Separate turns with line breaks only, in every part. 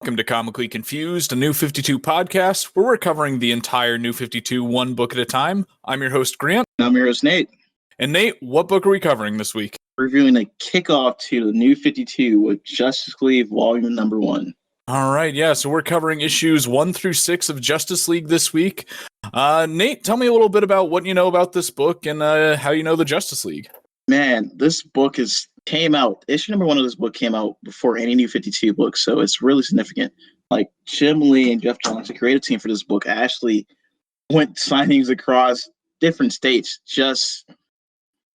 Welcome to Comically Confused, a New 52 podcast where we're covering the entire New 52 one book at a time. I'm your host, Grant.
I'm your host, Nate.
And Nate, what book are we covering this week?
We're reviewing a kickoff to the New 52 with Justice League Volume Number 1.
All right, yeah, so we're covering issues 1 through 6 of Justice League this week. Nate, tell me a little bit about what you know about this book and how you know the Justice League.
Man, this book came out. Issue number 1 of this book came out before any New 52 book, so it's really significant. Like Jim Lee and Jeff Johns, the creative team for this book, actually went signings across different states just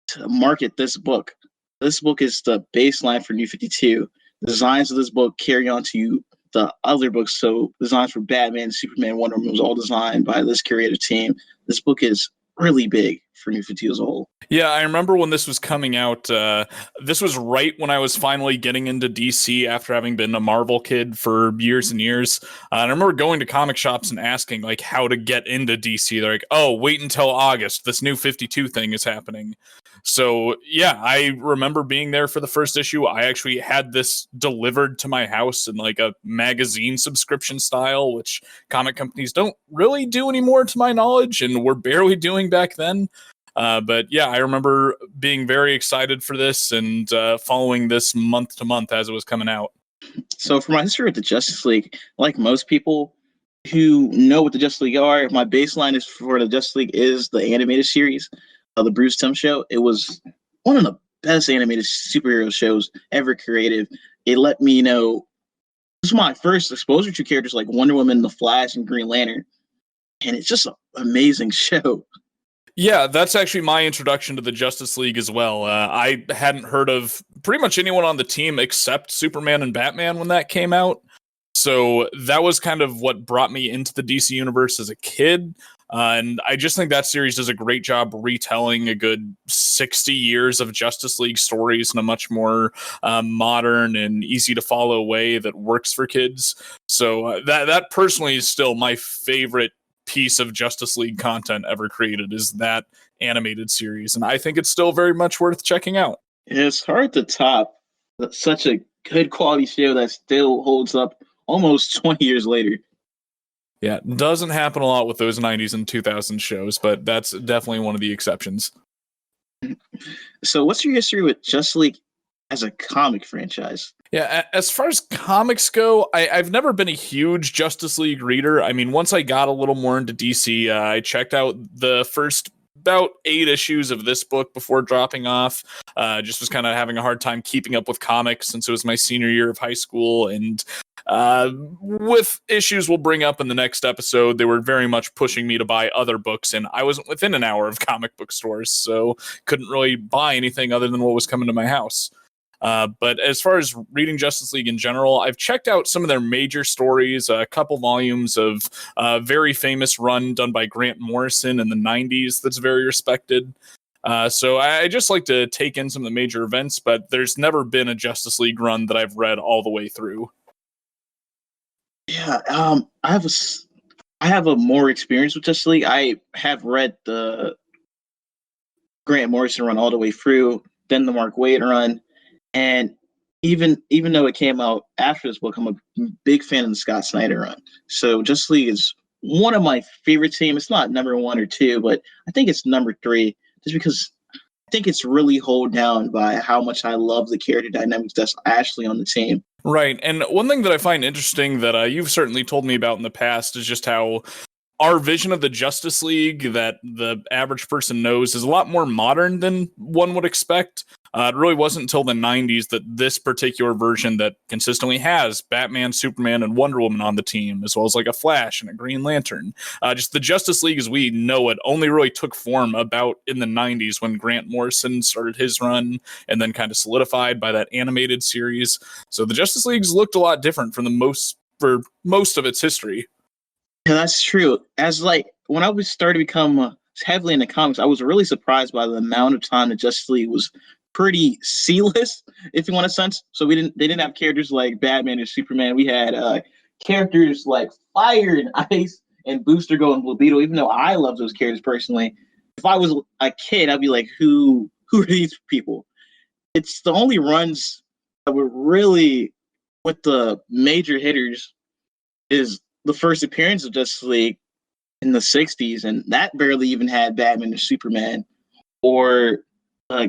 to market this book. This book is the baseline for New 52. The designs of this book carry on to the other books. So designs for Batman, Superman, Wonder Woman was all designed by this creative team. This book is really big for New 52 as a whole.
Yeah, I remember when this was coming out. This was right when I was finally getting into DC after having been a Marvel kid for years and years. And I remember going to comic shops and asking like how to get into DC. They're like, "Oh, wait until August. This New 52 thing is happening." So yeah, I remember being there for the first issue. I actually had this delivered to my house in like a magazine subscription style, which comic companies don't really do anymore to my knowledge, and were barely doing back then. But yeah, I remember being very excited for this and following this month to month as it was coming out.
So for my history with the Justice League, like most people who know what the Justice League are, my baseline is for the Justice League is the animated series of the Bruce Timm show. It was one of the best animated superhero shows ever created. It let me know, this was my first exposure to characters like Wonder Woman, The Flash, and Green Lantern. And it's just an amazing show.
Yeah, that's actually my introduction to the Justice League as well. I hadn't heard of pretty much anyone on the team except Superman and Batman when that came out. So that was kind of what brought me into the DC universe as a kid. And I just think that series does a great job retelling a good 60 years of Justice League stories in a much more modern and easy to follow way that works for kids. So that personally is still my favorite piece of Justice League content ever created, is that animated series, and I think it's still very much worth checking out.
It's hard to top such a good quality show that still holds up almost 20 years later.
Yeah, it doesn't happen a lot with those 90s and 2000s shows, but that's definitely one of the exceptions.
So what's your history with Justice League as a comic franchise?
Yeah, as far as comics go, I've never been a huge Justice League reader. I mean, once I got a little more into DC, I checked out the first about 8 issues of this book before dropping off. Just was kind of having a hard time keeping up with comics since it was my senior year of high school. And with issues we'll bring up in the next episode, they were very much pushing me to buy other books, and I wasn't within an hour of comic book stores, so couldn't really buy anything other than what was coming to my house. But as far as reading Justice League in general, I've checked out some of their major stories, a couple volumes of a very famous run done by Grant Morrison in the 90s that's very respected. So I just like to take in some of the major events, but there's never been a Justice League run that I've read all the way through.
Yeah, I have a more experience with Justice League. I have read the Grant Morrison run all the way through, then the Mark Waid run. And even though it came out after this book, I'm a big fan of the Scott Snyder run. So Justice League is one of my favorite teams. It's not number 1 or 2, but I think it's number 3, just because I think it's really held down by how much I love the character dynamics that's actually on the team.
Right. And one thing that I find interesting that you've certainly told me about in the past is just how our vision of the Justice League that the average person knows is a lot more modern than one would expect. It really wasn't until the 90s that this particular version that consistently has Batman, Superman, and Wonder Woman on the team, as well as like a Flash and a Green Lantern. Just the Justice League as we know it only really took form about in the 90s when Grant Morrison started his run and then kind of solidified by that animated series. So the Justice League's looked a lot different for most of its history.
Yeah, that's true. As like when I was started to become heavily into comics, I was really surprised by the amount of time the Justice League was pretty C-list, if you want a sense. So they didn't have characters like Batman or Superman. We had characters like Fire and Ice and Booster Gold and Blue Beetle. Even though I love those characters personally, if I was a kid, I'd be like, who are these people? It's the only runs that were really with the major hitters is the first appearance of Justice League in the 60s, and that barely even had Batman or Superman or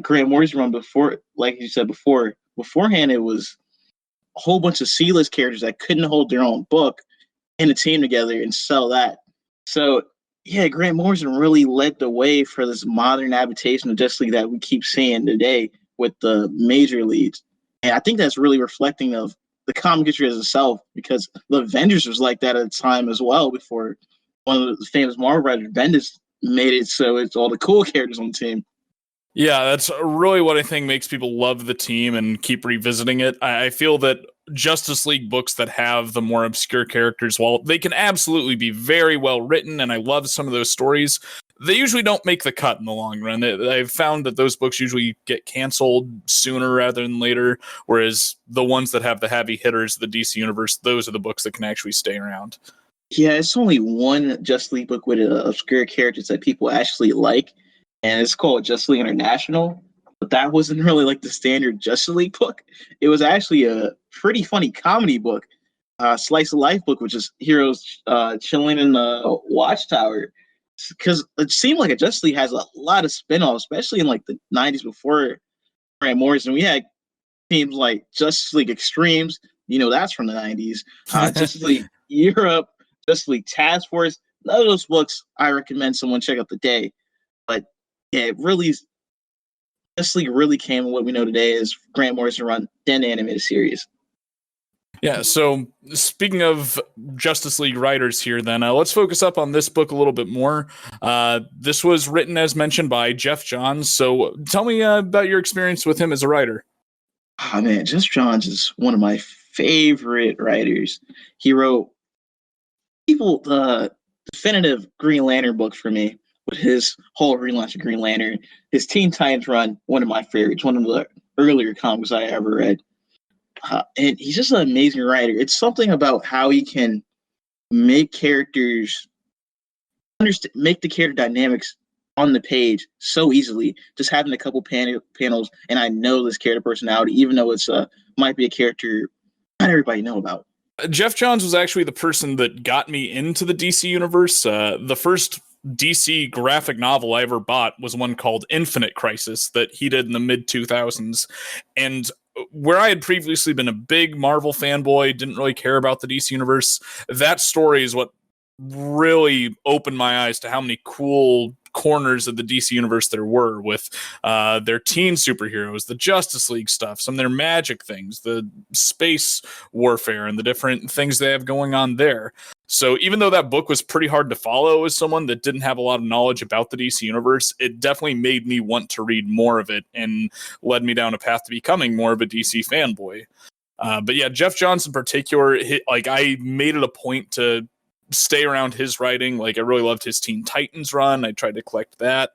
Grant Morrison's run before. Like you said before, beforehand, it was a whole bunch of C-list characters that couldn't hold their own book in a team together and sell that. So, yeah, Grant Morrison really led the way for this modern adaptation of Justice League that we keep seeing today with the major leads. And I think that's really reflecting of the comic history as itself, because the Avengers was like that at the time as well before one of the famous Marvel writers, Bendis, made it so it's all the cool characters on the team.
Yeah, that's really what I think makes people love the team and keep revisiting it. I feel that Justice League books that have the more obscure characters, while they can absolutely be very well written, and I love some of those stories, they usually don't make the cut in the long run. I've found that those books usually get canceled sooner rather than later, whereas the ones that have the heavy hitters, the DC Universe, those are the books that can actually stay around.
Yeah, it's only one Justice League book with obscure characters that people actually like, and it's called Justice League International. But that wasn't really like the standard Justice League book. It was actually a pretty funny comedy book, slice of life book, which is heroes chilling in the Watchtower. Because it seemed like a Justice League has a lot of spin-offs, especially in like the 90s before Grant Morrison. We had teams like Justice League Extremes, that's from the 90s. Justice League Europe, Justice League Task Force. None of those books I recommend someone check out today. But yeah, Justice League really came what we know today as Grant Morrison run, then animated series.
Yeah, so speaking of Justice League writers here, then let's focus up on this book a little bit more. This was written, as mentioned, by Jeff Johns. So tell me about your experience with him as a writer.
Oh man, Jeff Johns is one of my favorite writers. He wrote the definitive Green Lantern book for me with his whole relaunch of Green Lantern. His Teen Titans run, one of my favorites, one of the earlier comics I ever read. And he's just an amazing writer. It's something about how he can make characters make the character dynamics on the page so easily. Just having a couple panels, and I know this character personality, even though it's might be a character not everybody know about.
Jeff Johns was actually the person that got me into the DC universe. The first DC graphic novel I ever bought was one called Infinite Crisis that he did in the mid 2000s. And where I had previously been a big Marvel fanboy, didn't really care about the DC universe, that story is what really opened my eyes to how many cool corners of the DC universe there were with their teen superheroes, the Justice League stuff, some of their magic things, the space warfare, and the different things they have going on there. So even though that book was pretty hard to follow as someone that didn't have a lot of knowledge about the DC universe, it definitely made me want to read more of it and led me down a path to becoming more of a DC fanboy. But yeah, Jeff Johns in particular, I made it a point to stay around his writing. Like, I really loved his Teen Titans run. I tried to collect that.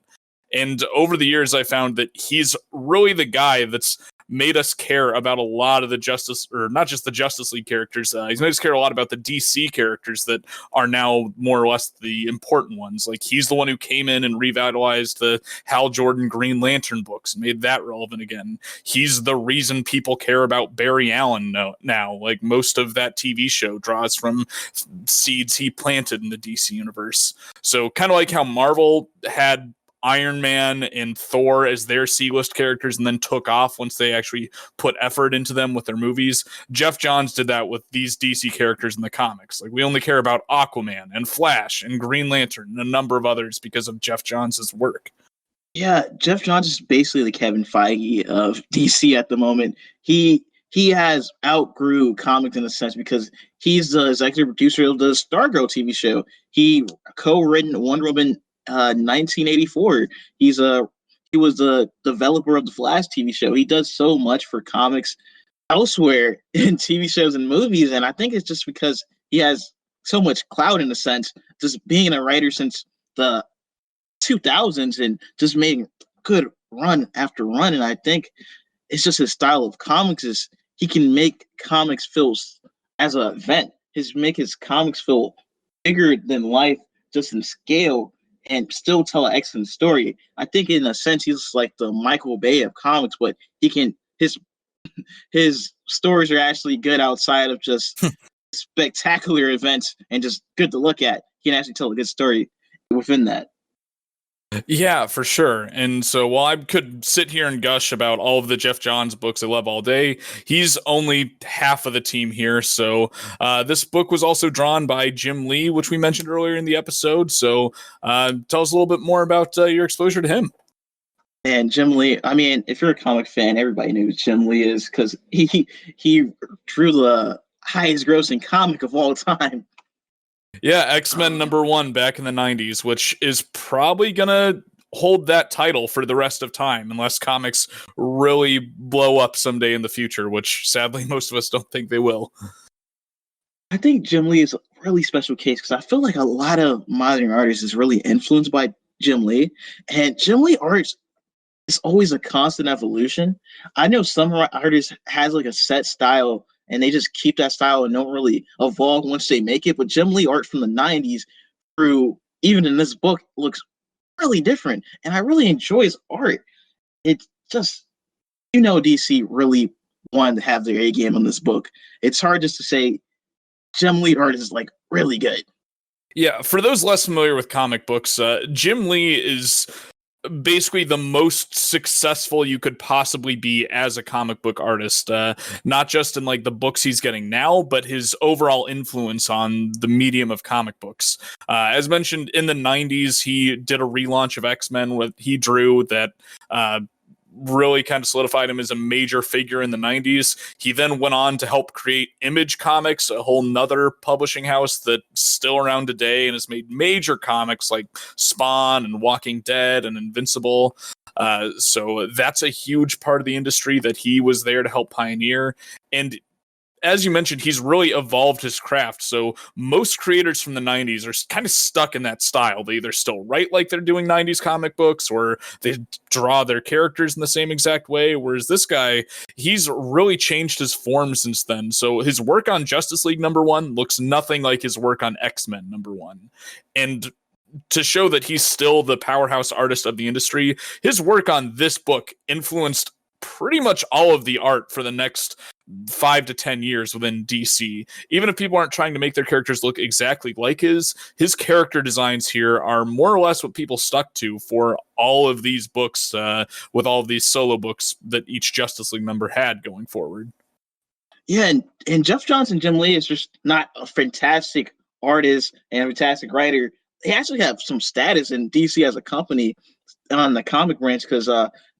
And over the years, I found that he's really the guy that's made us care about a lot of the Justice, or not just the Justice League characters. He's made us care a lot about the DC characters that are now more or less the important ones. Like, he's the one who came in and revitalized the Hal Jordan Green Lantern books, made that relevant again. He's the reason people care about Barry Allen now. Like, most of that TV show draws from seeds he planted in the DC universe. So kind of like how Marvel had Iron Man and Thor as their C-list characters and then took off once they actually put effort into them with their movies. Jeff Johns did that with these DC characters in the comics. Like, we only care about Aquaman and Flash and Green Lantern and a number of others because of Jeff Johns' work.
Yeah, Jeff Johns is basically the Kevin Feige of DC at the moment. He has outgrew comics in a sense because he's the executive producer of the Stargirl TV show. He co-written Wonder Woman 1984. He was the developer of the Flash TV show. He does so much for comics elsewhere in TV shows and movies, and I think it's just because he has so much clout in a sense, just being a writer since the 2000s and just making good run after run. And I think it's just his style of comics is he can make comics feel as an event. Make his comics feel bigger than life, just in scale, and still tell an excellent story. I think in a sense he's like the Michael Bay of comics, but his stories are actually good outside of just spectacular events and just good to look at. He can actually tell a good story within that.
Yeah, for sure. And so while I could sit here and gush about all of the Jeff Johns books I love all day, he's only half of the team here. So this book was also drawn by Jim Lee, which we mentioned earlier in the episode. So tell us a little bit more about your exposure to him.
And Jim Lee, I mean, if you're a comic fan, everybody knows Jim Lee is, because he drew the highest grossing comic of all time.
Yeah, X-Men #1 back in the 90s, which is probably going to hold that title for the rest of time unless comics really blow up someday in the future, which sadly most of us don't think they will.
I think Jim Lee is a really special case because I feel like a lot of modern artists is really influenced by Jim Lee. And Jim Lee art is always a constant evolution. I know some artists has like a set style and they just keep that style and don't really evolve once they make it. But Jim Lee art from the 90s through even in this book looks really different. And I really enjoy his art. It's just, DC really wanted to have their A game on this book. It's hard just to say Jim Lee art is like really good.
Yeah, for those less familiar with comic books, Jim Lee is basically the most successful you could possibly be as a comic book artist, not just in like the books he's getting now, but his overall influence on the medium of comic books. As mentioned, in the 90s, he did a relaunch of X-Men what he drew that really kind of solidified him as a major figure in the 90s. He then went on to help create Image Comics, a whole nother publishing house that's still around today and has made major comics like Spawn and Walking Dead and Invincible. So that's a huge part of the industry that he was there to help pioneer. And as you mentioned, he's really evolved his craft. So most creators from the 90s are kind of stuck in that style. They either still write like they're doing 90s comic books or they draw their characters in the same exact way. Whereas this guy, he's really changed his form since then. So his work on Justice League #1 looks nothing like his work on X-Men #1. And to show that he's still the powerhouse artist of the industry, his work on this book influenced pretty much all of the art for the next 5 to 10 years within DC. Even if people aren't trying to make their characters look exactly like his character designs here are more or less what people stuck to for all of these books, with all of these solo books that each Justice League member had going forward.
Yeah, and Jeff Johns and Jim Lee is just not a fantastic artist and a fantastic writer. They actually have some status in DC as a company on the comic branch because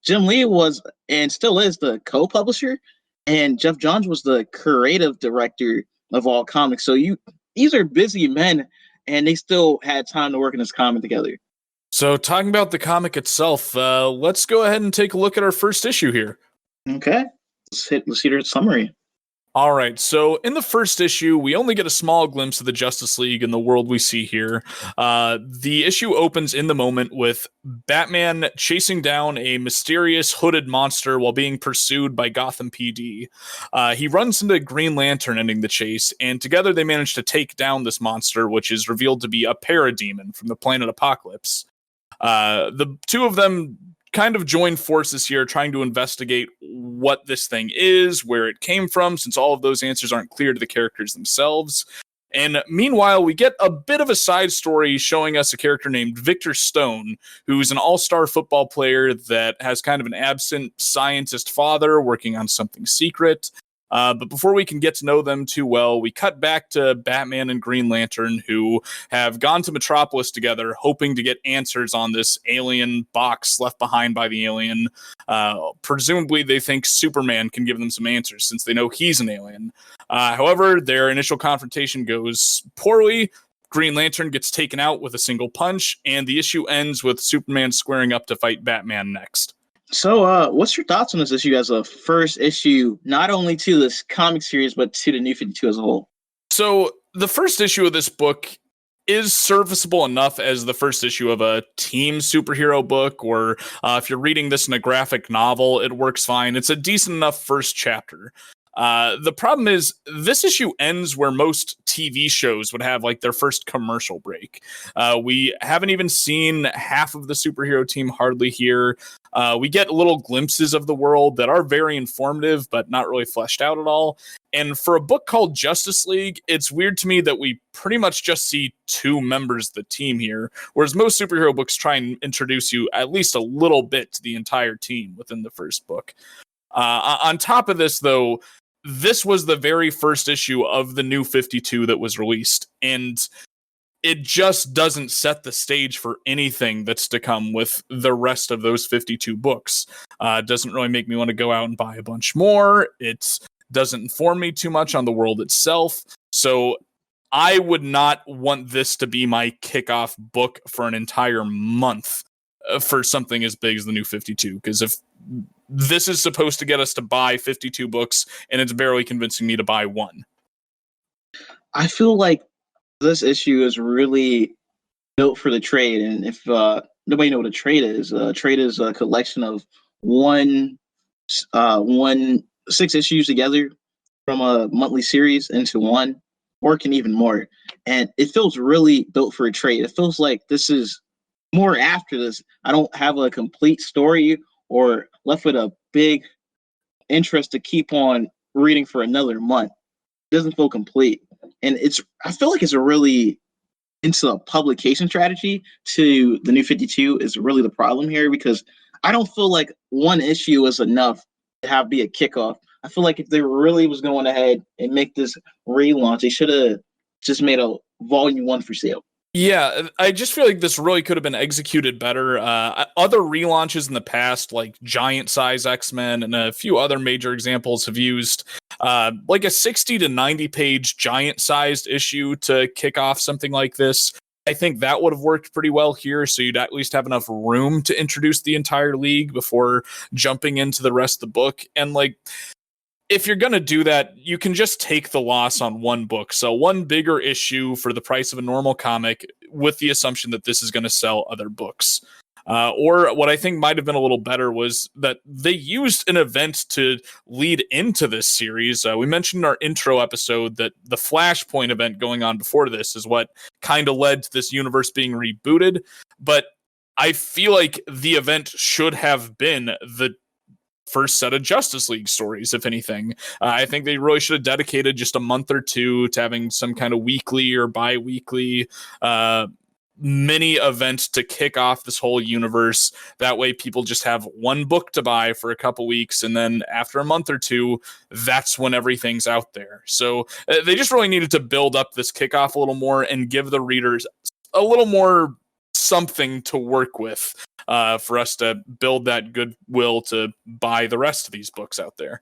Jim Lee was and still is the co-publisher, and Jeff Johns was the creative director of all comics. So these are busy men, and they still had time to work in this comic together.
So talking about the comic itself, let's go ahead and take a look at our first issue here.
Okay, let's hear the summary.
All right, so in the first issue, we only get a small glimpse of the Justice League and the world we see here. The issue opens in the moment with Batman chasing down a mysterious hooded monster while being pursued by Gotham PD. He runs into Green Lantern ending the chase, and together they manage to take down this monster, which is revealed to be a parademon from the planet Apocalypse. The two of them kind of join forces here trying to investigate what this thing is, where it came from, since all of those answers aren't clear to the characters themselves. And meanwhile, we get a bit of a side story showing us a character named Victor Stone, who's an all-star football player that has kind of an absent scientist father working on something secret. But before we can get to know them too well, we cut back to Batman and Green Lantern, who have gone to Metropolis together, hoping to get answers on this alien box left behind by the alien. Presumably, they think Superman can give them some answers, since they know he's an alien. However, their initial confrontation goes poorly. Green Lantern gets taken out with a single punch, and the issue ends with Superman squaring up to fight Batman next.
So, what's your thoughts on this issue as a first issue, not only to this comic series, but to the New 52 as a whole?
So, the first issue of this book is serviceable enough as the first issue of a team superhero book, or if you're reading this in a graphic novel, it works fine. It's a decent enough first chapter. The problem is this issue ends where most TV shows would have like their first commercial break. We haven't even seen half of the superhero team hardly here. We get little glimpses of the world that are very informative, but not really fleshed out at all. And for a book called Justice League, it's weird to me that we pretty much just see 2 members of the team here, whereas most superhero books try and introduce you at least a little bit to the entire team within the first book. On top of this, though, this was the very first issue of the New 52 that was released, and it just doesn't set the stage for anything that's to come with the rest of those 52 books. It doesn't really make me want to go out and buy a bunch more. It doesn't inform me too much on the world itself. So I would not want this to be my kickoff book for an entire month for something as big as the New 52. Because if this is supposed to get us to buy 52 books and it's barely convincing me to buy one.
I feel like this issue is really built for the trade. And if nobody know what a trade is a collection of one 6 issues together from a monthly series into one, or can even more. And it feels really built for a trade. It feels like this is more after this. I don't have a complete story or left with a big interest to keep on reading for another month. It doesn't feel complete. And I feel like it's a really into a publication strategy to the New 52 is really the problem here, because I don't feel like one issue is enough to be a kickoff. I feel like if they really was going ahead and make this relaunch, they should have just made a volume 1 for sale.
Yeah, I just feel like this really could have been executed better. Other relaunches in the past, like Giant Size X-Men and a few other major examples, have used like a 60 to 90 page giant-sized issue to kick off something like this. I think that would have worked pretty well here, so you'd at least have enough room to introduce the entire league before jumping into the rest of the book. And like, if you're going to do that, you can just take the loss on one book. So one bigger issue for the price of a normal comic with the assumption that this is going to sell other books. Or what I think might have been a little better was that they used an event to lead into this series. We mentioned in our intro episode that the Flashpoint event going on before this is what kind of led to this universe being rebooted. But I feel like the event should have been the first set of Justice League stories, if anything. I think they really should have dedicated just a month or two to having some kind of weekly or bi-weekly mini event to kick off this whole universe. That way people just have one book to buy for a couple weeks, and then after a month or two, that's when everything's out there. So they just really needed to build up this kickoff a little more and give the readers a little more something to work with for us to build that goodwill to buy the rest of these books out there.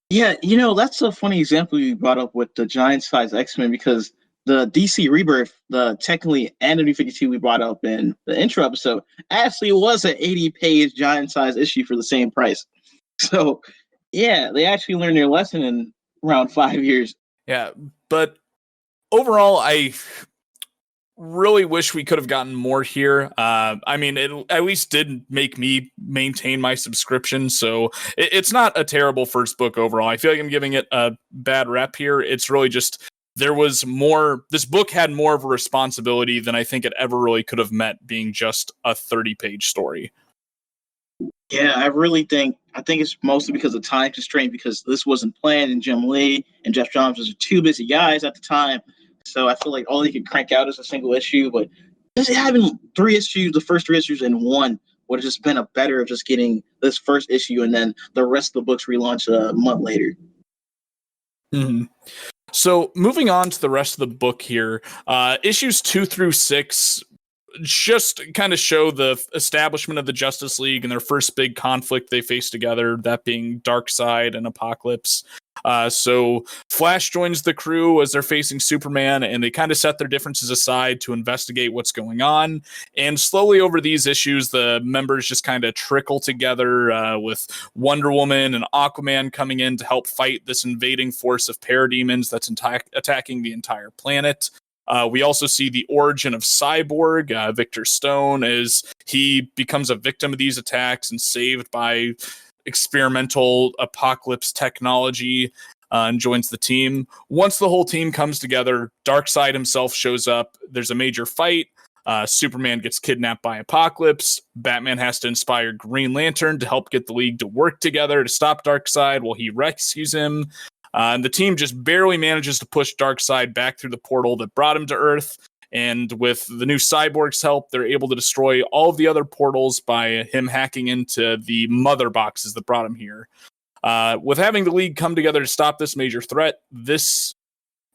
Yeah, that's a funny example you brought up with the Giant Size X-Men, because the DC Rebirth, the technically and the New 52 we brought up in the intro episode, actually was an 80-page giant size issue for the same price. So, yeah, they actually learned their lesson in around 5 years.
Yeah, but overall, I really wish we could have gotten more here. I mean, it at least did make me maintain my subscription, so it's not a terrible first book overall. I feel like I'm giving it a bad rep here. It's really just there was more. This book had more of a responsibility than I think it ever really could have met being just a 30-page story.
Yeah, I think it's mostly because of time constraint, because this wasn't planned, and Jim Lee and Jeff Johns were two busy guys at the time. So I feel like all they could crank out is a single issue, but just having 3 issues, the first 3 issues in one, would have just been a better of just getting this first issue and then the rest of the books relaunched a month later.
Mm-hmm. So moving on to the rest of the book here, issues 2 through 6 just kind of show the establishment of the Justice League and their first big conflict they face together, that being Darkseid and Apocalypse. So Flash joins the crew as they're facing Superman, and they kind of set their differences aside to investigate what's going on. And slowly over these issues, the members just kind of trickle together, with Wonder Woman and Aquaman coming in to help fight this invading force of parademons that's attacking the entire planet. We also see the origin of Cyborg, Victor Stone, as he becomes a victim of these attacks and saved by experimental apocalypse technology and joins the team. Once the whole team comes together, Darkseid himself shows up. There's a major fight. Superman gets kidnapped by Apocalypse. Batman has to inspire Green Lantern to help get the League to work together to stop Darkseid while he rescues him. And the team just barely manages to push Darkseid back through the portal that brought him to Earth. And with the new Cyborg's help, they're able to destroy all of the other portals by him hacking into the mother boxes that brought him here. With having the League come together to stop this major threat, this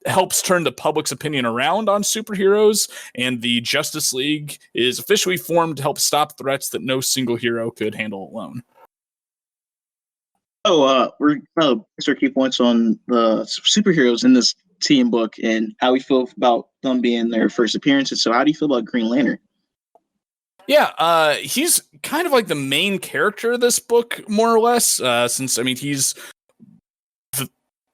helps turn the public's opinion around on superheroes, and the Justice League is officially formed to help stop threats that no single hero could handle alone.
We're going to start key points on the superheroes in this team book and how we feel about them being their first appearances. So how do you feel about Green Lantern?
Yeah, he's kind of like the main character of this book, more or less, since, I mean, he's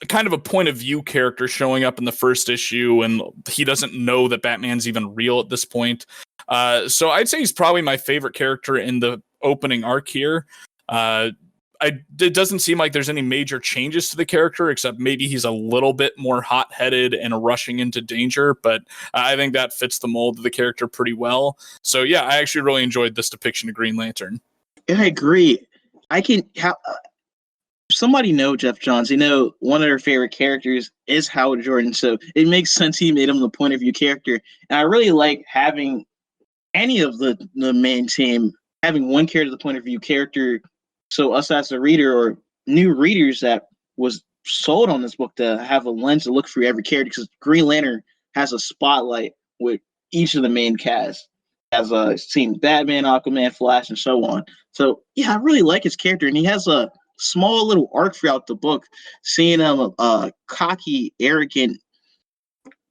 kind of a point of view character showing up in the first issue, and he doesn't know that Batman's even real at this point. So I'd say he's probably my favorite character in the opening arc here. It doesn't seem like there's any major changes to the character, except maybe he's a little bit more hot-headed and rushing into danger, but I think that fits the mold of the character pretty well. So yeah, I actually really enjoyed this depiction of Green Lantern.
Yeah, I agree. Somebody know Jeff Johns. One of their favorite characters is Howard Jordan, so it makes sense he made him the point of view character. And I really like having any of the main team having one character, the point of view character, so us as a reader or new readers that was sold on this book to have a lens to look through every character, because Green Lantern has a spotlight with each of the main cast, as seen Batman, Aquaman, Flash, and so on. So yeah, I really like his character, and he has a small little arc throughout the book, seeing him a cocky, arrogant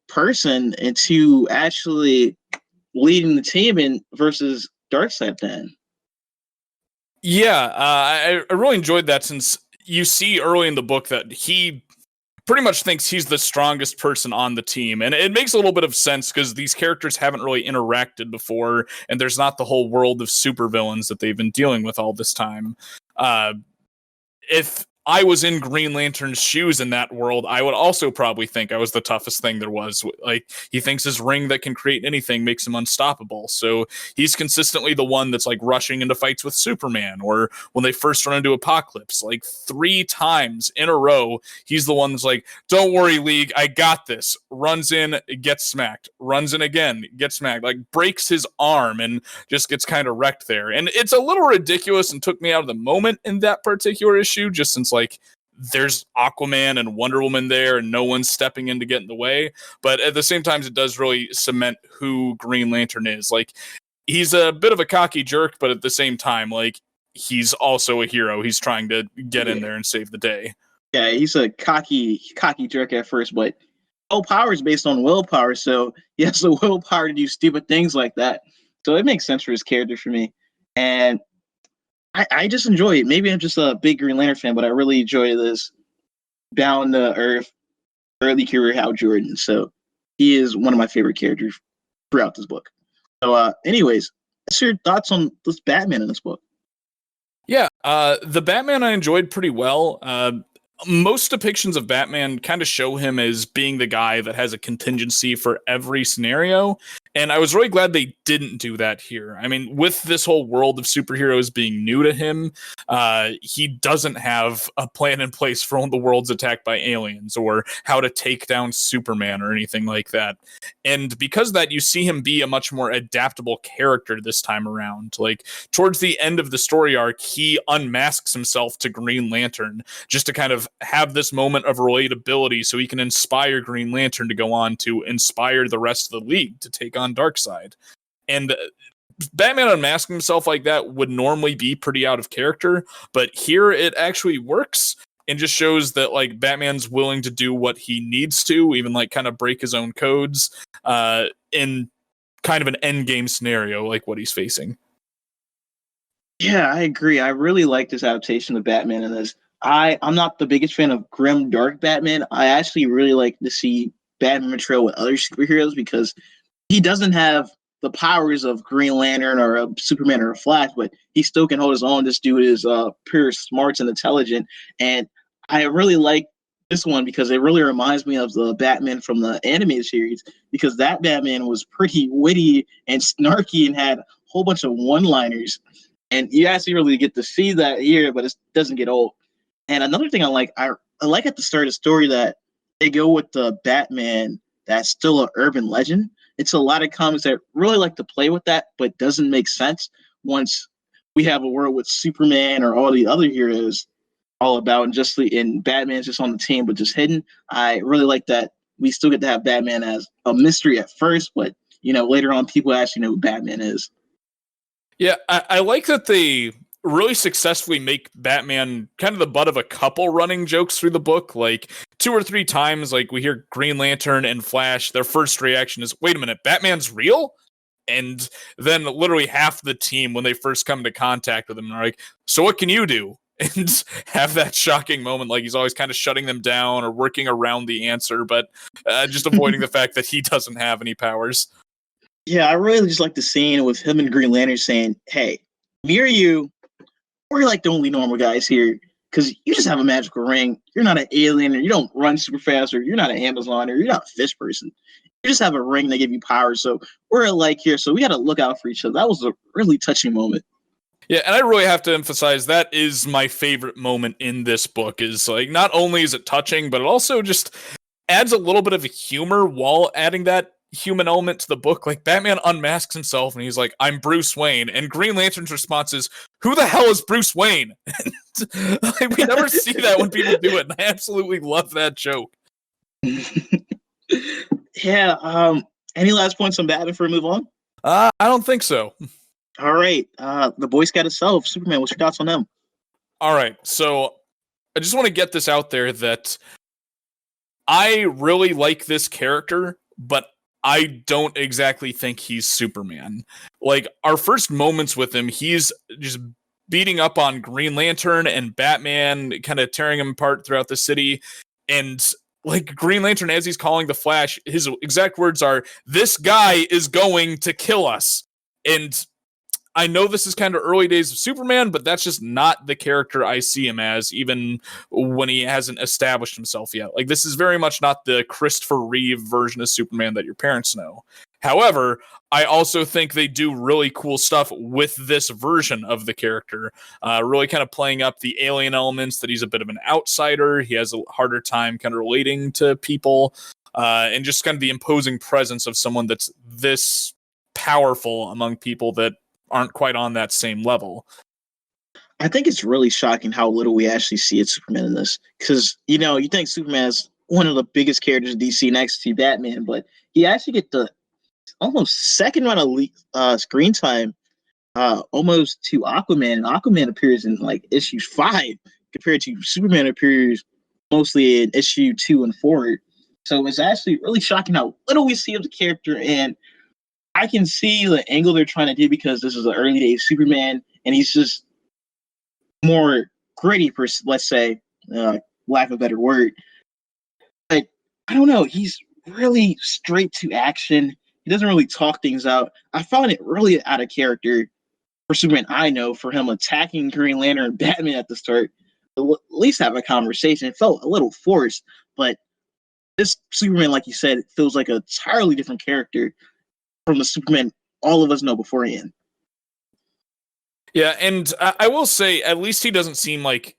person into actually leading the team in versus Darkseid then.
Yeah, I really enjoyed that, since you see early in the book that he pretty much thinks he's the strongest person on the team. And it makes a little bit of sense because these characters haven't really interacted before, and there's not the whole world of supervillains that they've been dealing with all this time. If I was in Green Lantern's shoes in that world, I would also probably think I was the toughest thing there was. Like, he thinks his ring that can create anything makes him unstoppable. So he's consistently the one that's like rushing into fights with Superman, or when they first run into Apocalypse, like 3 times in a row, he's the one that's like, don't worry, League, I got this. Runs in, gets smacked. Runs in again, gets smacked. Like, breaks his arm and just gets kind of wrecked there. And it's a little ridiculous and took me out of the moment in that particular issue, just since like there's Aquaman and Wonder Woman there and no one's stepping in to get in the way. But at the same time, it does really cement who Green Lantern is. Like, he's a bit of a cocky jerk, but at the same time, like, he's also a hero. He's trying to get in there and save the day.
Yeah, he's a cocky jerk at first, but all power is based on willpower, so he has the willpower to do stupid things like that. So it makes sense for his character for me. And I just enjoy it. Maybe I'm just a big Green Lantern fan, but I really enjoy this down to earth early career Hal Jordan. So he is one of my favorite characters throughout this book. So anyways, what's your thoughts on this Batman in this book?
Yeah, the Batman I enjoyed pretty well. Most depictions of Batman kind of show him as being the guy that has a contingency for every scenario. And I was really glad they didn't do that here. I mean, with this whole world of superheroes being new to him, he doesn't have a plan in place for when the world's attacked by aliens or how to take down Superman or anything like that. And because of that, you see him be a much more adaptable character this time around. Like, towards the end of the story arc, he unmasks himself to Green Lantern just to kind of have this moment of relatability so he can inspire Green Lantern to go on to inspire the rest of the League to take on Darkseid. And Batman unmasking himself like that would normally be pretty out of character, but here it actually works and just shows that like Batman's willing to do what he needs to, even like kind of break his own codes in kind of an endgame scenario like what he's facing.
Yeah, I agree. I really like this adaptation of Batman in this. I'm not the biggest fan of grim, dark Batman. I actually really like to see Batman portrayal with other superheroes because he doesn't have the powers of Green Lantern or a Superman or a Flash, but he still can hold his own. This dude is pure smart and intelligent, and I really like this one because it really reminds me of the Batman from the animated series, because that Batman was pretty witty and snarky and had a whole bunch of one-liners, and you actually really get to see that here, but it doesn't get old. And another thing I like at the start of the story that they go with the Batman that's still an urban legend. It's a lot of comics that really like to play with that, but doesn't make sense once we have a world with Superman or all the other heroes all about, and and Batman's just on the team but just hidden. I really like that we still get to have Batman as a mystery at first, but later on people actually know who Batman is.
Yeah, I like that they really successfully make Batman kind of the butt of a couple running jokes through the book. Like 2 or 3 times, like we hear Green Lantern and Flash, their first reaction is, wait a minute, Batman's real? And then literally half the team, when they first come into contact with him, are like, so what can you do? And have that shocking moment, like he's always kind of shutting them down or working around the answer, but just avoiding the fact that he doesn't have any powers.
Yeah, I really just like the scene with him and Green Lantern saying, hey, me or you, we're like the only normal guys here, because you just have a magical ring. You're not an alien, or you don't run super fast, or you're not an Amazon, or you're not a fish person. You just have a ring that give you power. So we're alike here. So we got to look out for each other. That was a really touching moment.
Yeah, and I really have to emphasize that is my favorite moment in this book. Is like, not only is it touching, but it also just adds a little bit of humor while adding that human element to the book. Like, Batman unmasks himself and he's like, I'm Bruce Wayne. And Green Lantern's response is, who the hell is Bruce Wayne? Like, we never see that when people do it. And I absolutely love that joke.
Yeah. Any last points on Batman before we move on?
I don't think so.
All right. The Boy Scout itself, Superman, what's your thoughts on them?
All right. So I just want to get this out there that I really like this character, but I don't exactly think he's Superman. Like, our first moments with him, he's just beating up on Green Lantern and Batman, kind of tearing him apart throughout the city. And like, Green Lantern, as he's calling the Flash, his exact words are, this guy is going to kill us. And I know this is kind of early days of Superman, but that's just not the character I see him as, even when he hasn't established himself yet. Like, this is very much not the Christopher Reeve version of Superman that your parents know. However, I also think they do really cool stuff with this version of the character, really kind of playing up the alien elements, that he's a bit of an outsider. He has a harder time kind of relating to people, and just kind of the imposing presence of someone that's this powerful among people that aren't quite on that same level.
I think it's really shocking how little we actually see of Superman in this. Because, you think Superman is one of the biggest characters in DC next to Batman, but he actually get the almost second round of screen time, almost to Aquaman. And Aquaman appears in like issue 5 compared to Superman appears mostly in issue 2 and 4. So it's actually really shocking how little we see of the character, and I can see the angle they're trying to do because this is the early days Superman, and he's just more gritty, let's say, lack of a better word. But I don't know. He's really straight to action. He doesn't really talk things out. I found it really out of character for Superman. I know for him attacking Green Lantern and Batman at the start, at least have a conversation. It felt a little forced, but this Superman, like you said, feels like a entirely different character from the Superman all of us know beforehand.
Yeah, and I will say, at least he doesn't seem like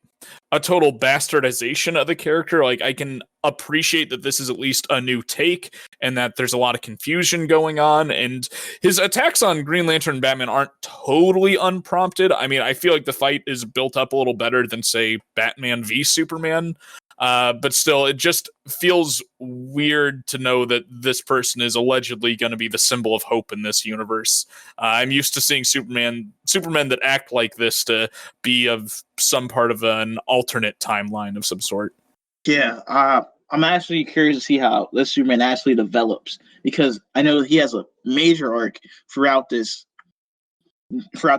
a total bastardization of the character. Like, I can appreciate that this is at least a new take and that there's a lot of confusion going on, and his attacks on Green Lantern and Batman aren't totally unprompted. I mean, I feel like the fight is built up a little better than, say, Batman v Superman. But still, it just feels weird to know that this person is allegedly going to be the symbol of hope in this universe. I'm used to seeing Supermen that act like this to be of some part of an alternate timeline of some sort.
Yeah, I'm actually curious to see how this Superman actually develops, because I know he has a major arc throughout the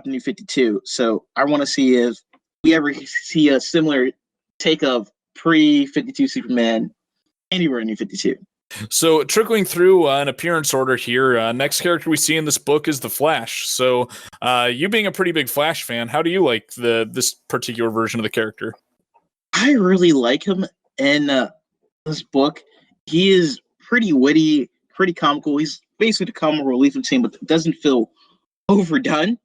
New 52. So I want to see if we ever see a similar take of pre-52 Superman anywhere in New 52.
So trickling through an appearance order here, next character we see in this book is the Flash. So you being a pretty big Flash fan, how do you like this particular version of the character?
I really like him in this book. He is pretty witty, pretty comical. He's basically the comic relief of the team, but doesn't feel overdone.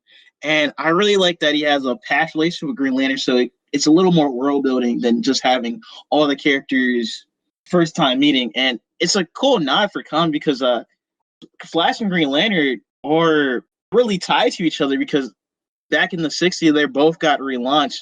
And I really like that he has a past relationship with Green Lantern, so it's a little more world building than just having all the characters first time meeting. And it's a cool nod for Khan because Flash and Green Lantern are really tied to each other because back in the '60s they both got relaunched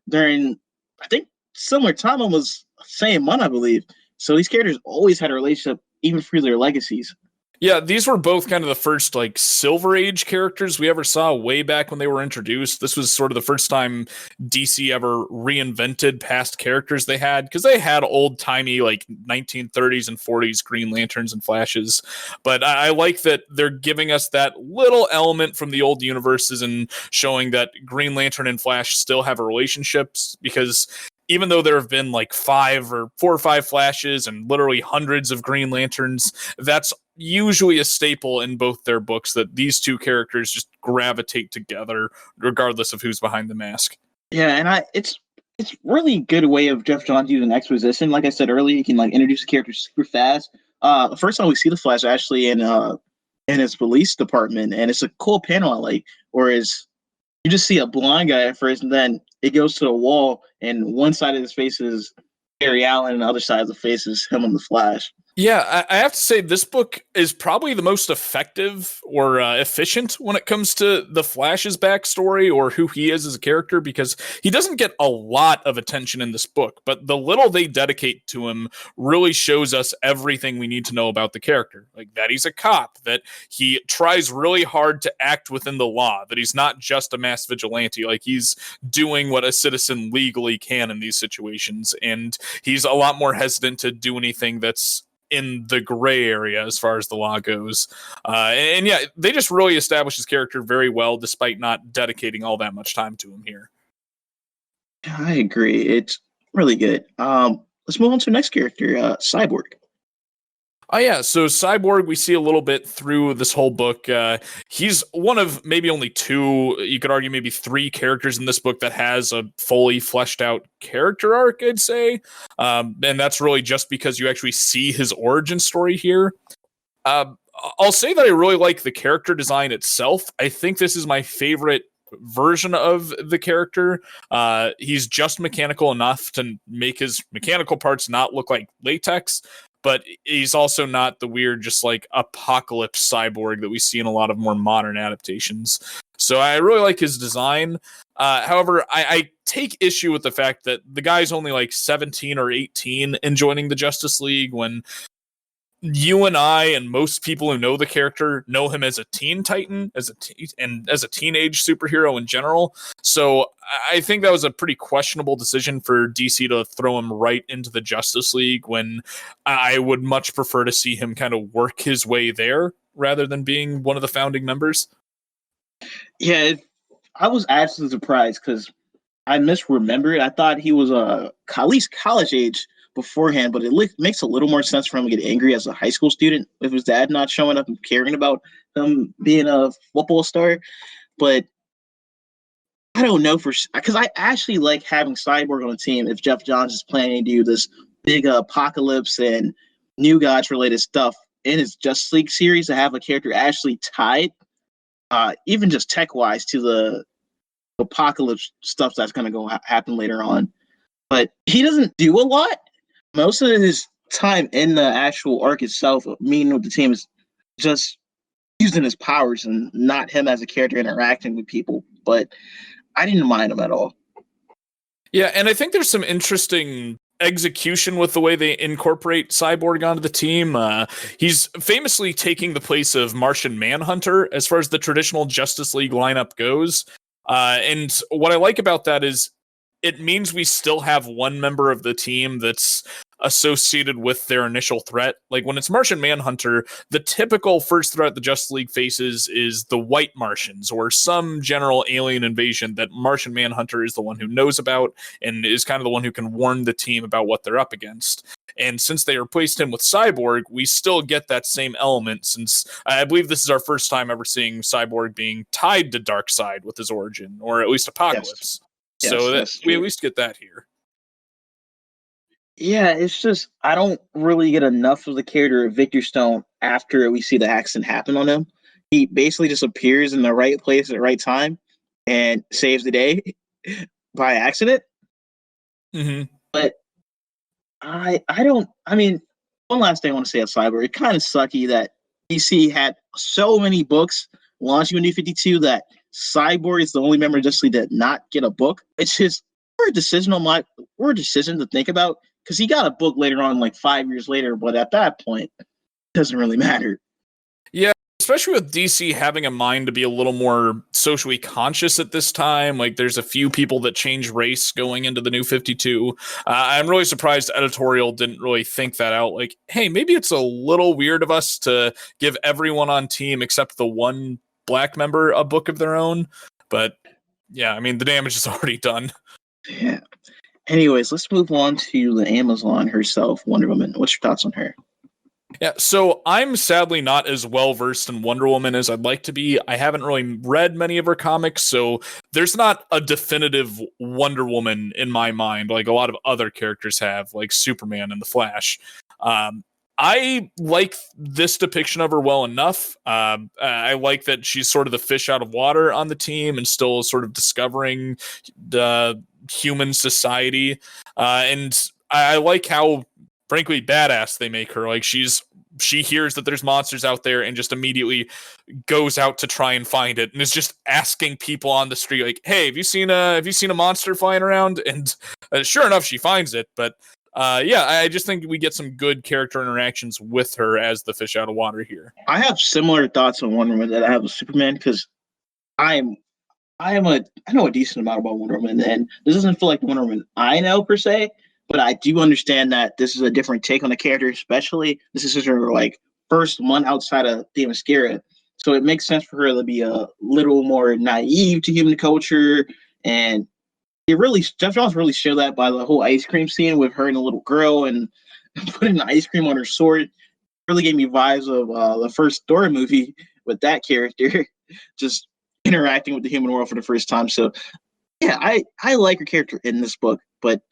during, I think, similar time, almost same month, I believe. So these characters always had a relationship even through their legacies.
Yeah, these were both kind of the first like Silver Age characters we ever saw way back when they were introduced. This was sort of the first time DC ever reinvented past characters they had, because they had old timey like 1930s and 40s Green Lanterns and Flashes. But I like that they're giving us that little element from the old universes and showing that Green Lantern and Flash still have a relationships, because even though there have been like 4 or 5 Flashes and literally hundreds of Green Lanterns, that's usually a staple in both their books, that these two characters just gravitate together regardless of who's behind the mask.
Yeah, and it's really good way of Jeff Johns using exposition. Like I said earlier, he can like introduce the characters super fast. The first time we see the Flash actually in his police department, and it's a cool panel I like. Whereas you just see a blind guy at first, and then it goes to the wall, and one side of his face is Barry Allen, and the other side of the face is him and the Flash.
Yeah, I have to say this book is probably the most effective or efficient when it comes to the Flash's backstory or who he is as a character, because he doesn't get a lot of attention in this book, but the little they dedicate to him really shows us everything we need to know about the character. Like that he's a cop, that he tries really hard to act within the law, that he's not just a mass vigilante, like he's doing what a citizen legally can in these situations, and he's a lot more hesitant to do anything that's in the gray area as far as the law goes. And yeah, they just really establish his character very well, despite not dedicating all that much time to him here.
I agree. It's really good. Let's move on to the next character, Cyborg.
Oh yeah, so Cyborg, we see a little bit through this whole book. He's one of maybe only 2, you could argue maybe 3 characters in this book that has a fully fleshed out character arc, I'd say. And that's really just because you actually see his origin story here. I'll say that I really like the character design itself. I think this is my favorite version of the character. He's just mechanical enough to make his mechanical parts not look like latex, but he's also not the weird, just like apocalypse cyborg that we see in a lot of more modern adaptations. So I really like his design. However, I take issue with the fact that the guy's only like 17 or 18 in joining the Justice League, when you and I and most people who know the character know him as a teen titan, and as a teenage superhero in general. So I think that was a pretty questionable decision for DC to throw him right into the Justice League, when I would much prefer to see him kind of work his way there rather than being one of the founding members.
Yeah, I was absolutely surprised because I misremembered. I thought he was at least college age beforehand, but it makes a little more sense for him to get angry as a high school student with his dad not showing up and caring about him being a football star. But I don't know because I actually like having Cyborg on the team if Jeff Johns is planning to do this big apocalypse and New Gods related stuff in his Justice League series, to have a character actually tied, even just tech wise, to the apocalypse stuff that's going to happen later on. But he doesn't do a lot. Most of his time in the actual arc itself, meeting with the team, is just using his powers and not him as a character interacting with people. But I didn't mind him at all.
Yeah, and I think there's some interesting execution with the way they incorporate Cyborg onto the team. He's famously taking the place of Martian Manhunter as far as the traditional Justice League lineup goes. And what I like about that is it means we still have one member of the team that's associated with their initial threat. Like when it's Martian Manhunter, the typical first threat the Justice League faces is the White Martians or some general alien invasion that Martian Manhunter is the one who knows about and is kind of the one who can warn the team about what they're up against. And since they replaced him with Cyborg, we still get that same element, since I believe this is our first time ever seeing Cyborg being tied to Darkseid with his origin, or at least Apocalypse.
Yes.
So that
Yes,
we at least get that here.
yeah, it's just I don't really get enough of the character of Victor Stone after we see the accident happen on him. He basically just appears in the right place at the right time and saves the day by accident.
Mm-hmm.
But I don't. I mean, one last thing I want to say at Cyber. It kind of sucky that DC had so many books launching with New 52 that Cyborg is the only member of Justice League that did not get a book. It's just we're a decision to think about, because he got a book later on, like 5 years later. But at that point, it doesn't really matter.
Yeah, especially with DC having a mind to be a little more socially conscious at this time. Like, there's a few people that change race going into the New 52. I'm really surprised editorial didn't really think that out. Like, hey, maybe it's a little weird of us to give everyone on team except the one black member a book of their own. But yeah, I mean, the damage is already done.
Yeah. Anyways, let's move on to the Amazon herself, Wonder Woman. What's your thoughts on her?
Yeah, so I'm sadly not as well versed in Wonder Woman as I'd like to be. I haven't really read many of her comics, so there's not a definitive Wonder Woman in my mind like a lot of other characters have, like Superman and the Flash. I like this depiction of her well enough. I like that she's sort of the fish out of water on the team and still sort of discovering the human society. And I like how, frankly, badass they make her. Like, she hears that there's monsters out there and just immediately goes out to try and find it, and is just asking people on the street, like, "Hey, have you seen a monster flying around?" And sure enough, she finds it. But yeah, I just think we get some good character interactions with her as the fish out of water here.
I have similar thoughts on Wonder Woman that I have with Superman, because I know a decent amount about Wonder Woman, and this doesn't feel like the Wonder Woman I know per se, but I do understand that this is a different take on the character, especially this is her like first one outside of Themyscira. So it makes sense for her to be a little more naive to human culture, and Jeff Johns really showed that by the whole ice cream scene with her and the little girl and putting the ice cream on her sword. Really gave me vibes of the first Thor movie with that character, just interacting with the human world for the first time. So yeah, I like her character in this book, but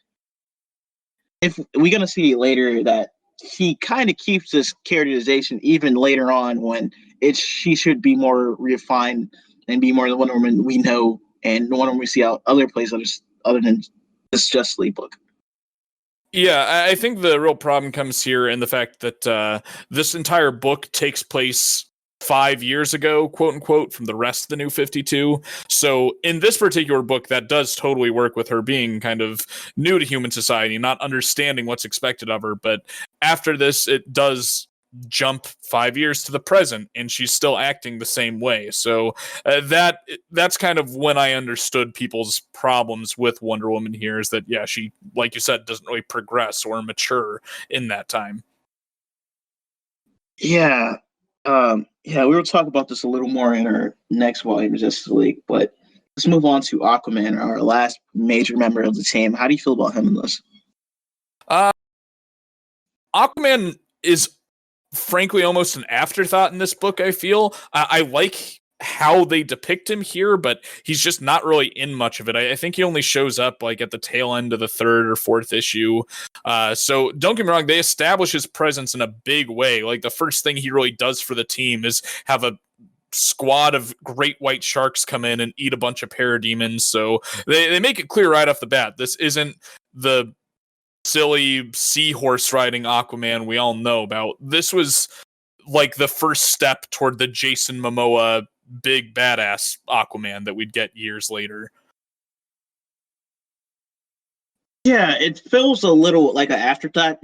if we're gonna see later that he kind of keeps this characterization even later on when she should be more refined and be more the Wonder Woman we know and the Wonder Woman we see out other places other than this Justice League book.
Yeah, I think the real problem comes here in the fact that this entire book takes place 5 years ago, quote unquote, from the rest of the New 52. So in this particular book, that does totally work with her being kind of new to human society, not understanding what's expected of her. But after this, it does jump 5 years to the present, and she's still acting the same way. So that's kind of when I understood people's problems with Wonder Woman here, is that, yeah, she, like you said, doesn't really progress or mature in that time.
Yeah. Yeah, we will talk about this a little more in our next volume of Justice League, but let's move on to Aquaman, our last major member of the team. How do you feel about him in this?
Aquaman is frankly almost an afterthought in this book, I feel. I like how they depict him here, but he's just not really in much of it. I think he only shows up like at the tail end of the third or fourth issue. So don't get me wrong, they establish his presence in a big way. Like, the first thing he really does for the team is have a squad of great white sharks come in and eat a bunch of parademons. So they make it clear right off the bat, this isn't the silly seahorse riding Aquaman we all know about. This was like the first step toward the Jason Momoa big badass Aquaman that we'd get years later.
Yeah, it feels a little like an afterthought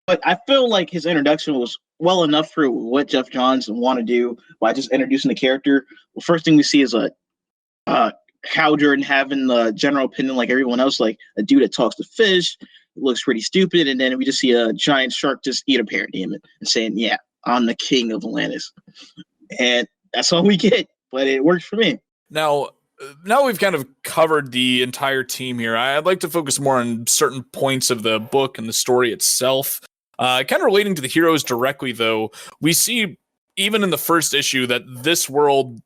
but I feel like his introduction was well enough for what Jeff Johns want to do by just introducing the character. The first thing we see is Hal Jordan having the general opinion like everyone else, like a dude that talks to fish, looks pretty stupid, and then we just see a giant shark just eat a parademon and saying, "Yeah, I'm the king of Atlantis," and that's all we get. But it works for me.
Now we've kind of covered the entire team here. I'd like to focus more on certain points of the book and the story itself. Kind of relating to the heroes directly, though, we see even in the first issue that this world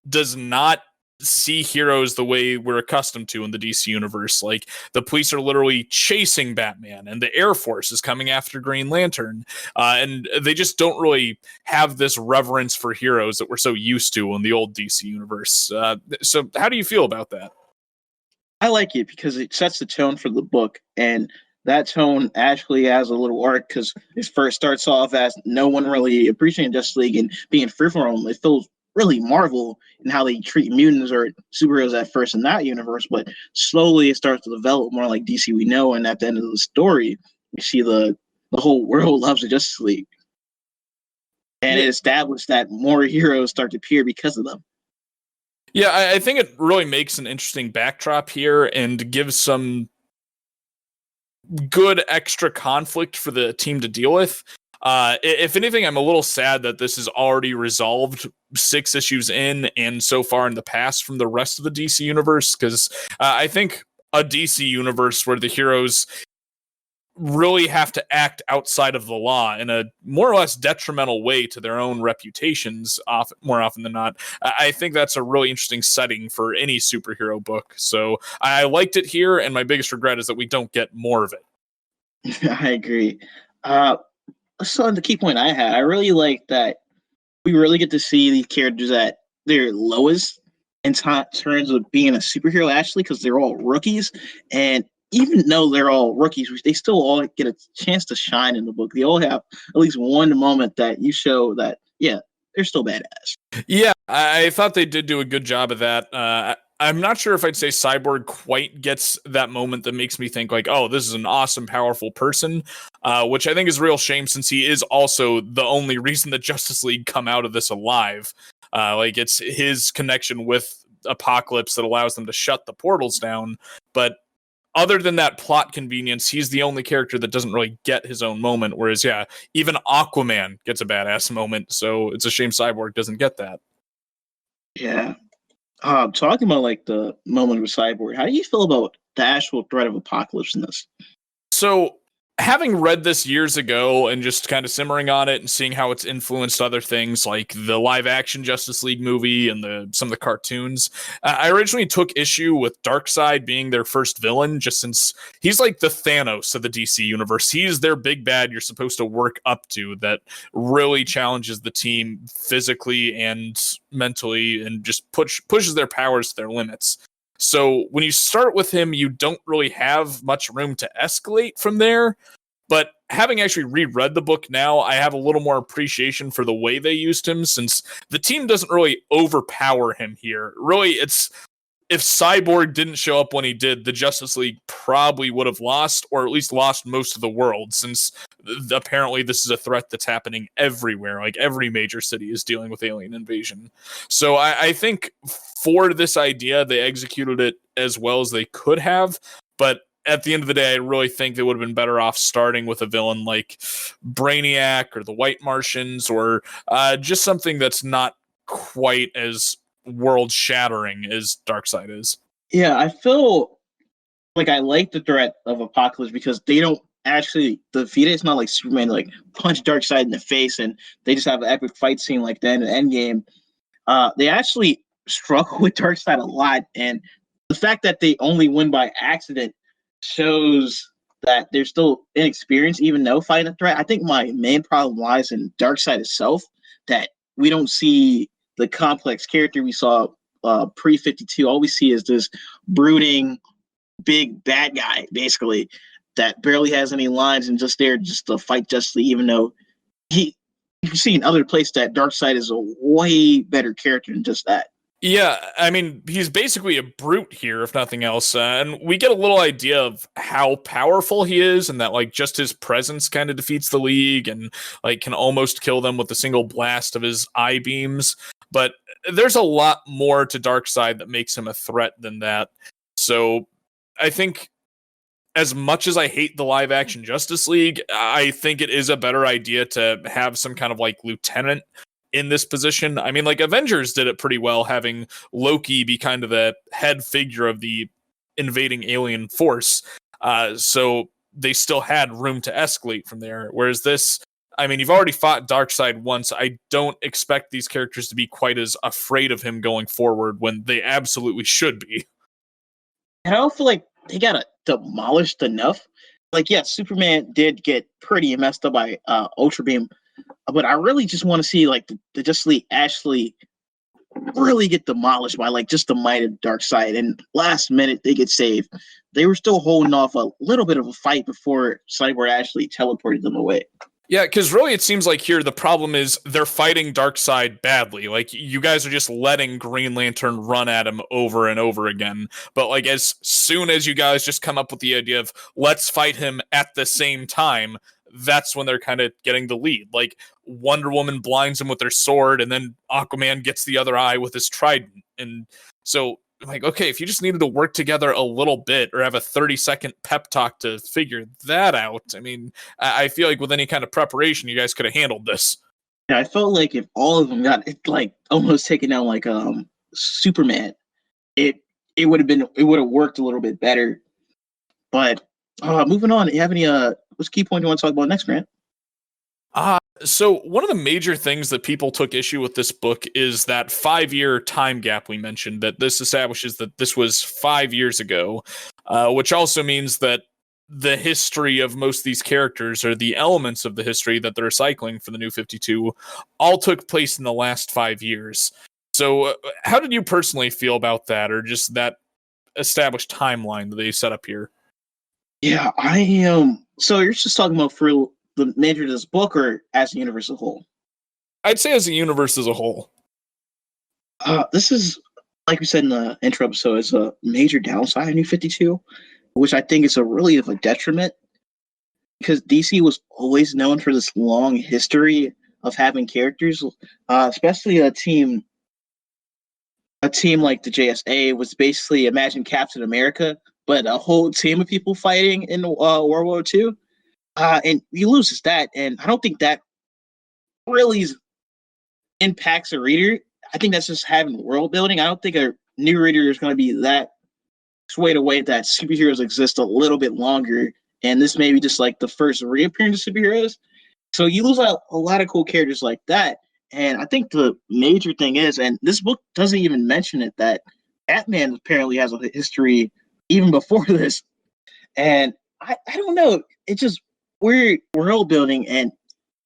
does not see heroes the way we're accustomed to in the DC universe. Like, the police are literally chasing Batman, and the Air Force is coming after Green Lantern, and they just don't really have this reverence for heroes that we're so used to in the old DC universe. So how do you feel about that?
I like it because it sets the tone for the book, and that tone actually has a little arc because it first starts off as no one really appreciating Justice League and being free from them. It feels really Marvel in how they treat mutants or superheroes at first in that universe, but slowly it starts to develop more like DC we know. And at the end of the story, we see the whole world loves the Justice League, and
Yeah,
it established that more heroes start to appear because of them.
yeah, I think it really makes an interesting backdrop here and gives some good extra conflict for the team to deal with. If anything, I'm a little sad that this is already resolved 6 issues in and so far in the past from the rest of the DC universe, because I think a DC universe where the heroes really have to act outside of the law in a more or less detrimental way to their own reputations, more often than not. I think that's a really interesting setting for any superhero book. So I liked it here, and my biggest regret is that we don't get more of it.
I agree. Uh, so the key point I had, I really like that we really get to see these characters at their lowest in terms of being a superhero, actually, because they're all rookies. And even though they're all rookies, they still all get a chance to shine in the book. They all have at least one moment that you show that, yeah, they're still badass.
Yeah, I thought they did do a good job of that. I'm not sure if I'd say Cyborg quite gets that moment that makes me think like, oh, this is an awesome, powerful person, which I think is a real shame since he is also the only reason that Justice League come out of this alive. Like, it's his connection with Apocalypse that allows them to shut the portals down. But other than that plot convenience, he's the only character that doesn't really get his own moment. Whereas, yeah, even Aquaman gets a badass moment. So it's a shame Cyborg doesn't get that.
Yeah. Talking about like the moment with Cyborg, how do you feel about the actual threat of Apocalypse in this?
So, having read this years ago and just kind of simmering on it and seeing how it's influenced other things like the live action Justice League movie and some of the cartoons, I originally took issue with Darkseid being their first villain, just since he's like the Thanos of the DC universe. He's their big bad you're supposed to work up to that really challenges the team physically and mentally and just pushes their powers to their limits. So when you start with him, you don't really have much room to escalate from there. But having actually reread the book now, I have a little more appreciation for the way they used him, since the team doesn't really overpower him here. Really, it's if Cyborg didn't show up when he did, the Justice League probably would have lost, or at least lost most of the world, since apparently this is a threat that's happening everywhere. Like, every major city is dealing with alien invasion. So I think for this idea, they executed it as well as they could have, but at the end of the day, I really think they would have been better off starting with a villain like Brainiac or the White Martians, or just something that's not quite as world shattering as Darkseid is.
Yeah, I feel like I like the threat of Apocalypse because they don't actually defeat it. It's not like Superman like punch Darkseid in the face and they just have an epic fight scene like that in the Endgame. They actually struggle with Darkseid a lot, and the fact that they only win by accident shows that they're still inexperienced, even though fighting a threat. I think my main problem lies in Darkseid itself, that we don't see the complex character we saw pre 52. All we see is this brooding big bad guy, basically, that barely has any lines and just there just to fight justly, even though he you can see in other places that Darkseid is a way better character than just that.
Yeah, I mean, he's basically a brute here, if nothing else. And we get a little idea of how powerful he is, and that, like, just his presence kind of defeats the League and, like, can almost kill them with a single blast of his eye beams. But there's a lot more to Darkseid that makes him a threat than that. So I think as much as I hate the live action Justice League, I think it is a better idea to have some kind of like lieutenant in this position. I mean, like Avengers did it pretty well, having Loki be kind of the head figure of the invading alien force. So they still had room to escalate from there. Whereas this, I mean, you've already fought Darkseid once. I don't expect these characters to be quite as afraid of him going forward when they absolutely should be.
And I don't feel like they got demolished enough. Like, yeah, Superman did get pretty messed up by Ultra Beam, but I really just want to see like the Justice League actually really get demolished by like just the might of Darkseid. And last minute they get saved. They were still holding off a little bit of a fight before Cyborg actually teleported them away.
Yeah, because really it seems like here the problem is they're fighting Darkseid badly. Like, you guys are just letting Green Lantern run at him over and over again. But, like, as soon as you guys just come up with the idea of let's fight him at the same time, that's when they're kind of getting the lead. Like, Wonder Woman blinds him with her sword, and then Aquaman gets the other eye with his trident. And so, like, okay, if you just needed to work together a little bit or have a 30-second pep talk to figure that out, I mean, I feel like with any kind of preparation, you guys could have handled this.
Yeah, I felt like if all of them got like almost taken down like Superman, it would have worked a little bit better. But moving on, you have any what's key point you want to talk about next, Grant?
So one of the major things that people took issue with this book is that 5-year time gap we mentioned, that this establishes that this was 5 years ago, which also means that the history of most of these characters, or the elements of the history that they're recycling for the New 52, all took place in the last 5 years. So how did you personally feel about that, or just that established timeline that they set up here?
Yeah, I am. So you're just talking about for the major of this book, or as a universe as a whole?
I'd say as a universe as a whole.
This is, like we said in the intro episode, is a major downside of New 52, which I think is a really of a detriment, because DC was always known for this long history of having characters, especially a team like the JSA was basically imagine Captain America, but a whole team of people fighting in World War II. And you lose that, and I don't think that really impacts a reader. I think that's just having world building. I don't think a new reader is going to be that swayed away that superheroes exist a little bit longer, and this may be just like the first reappearance of superheroes. So you lose a lot of cool characters like that. And I think the major thing is, and this book doesn't even mention it, that Batman apparently has a history even before this. And I don't know. It's just weird world building. And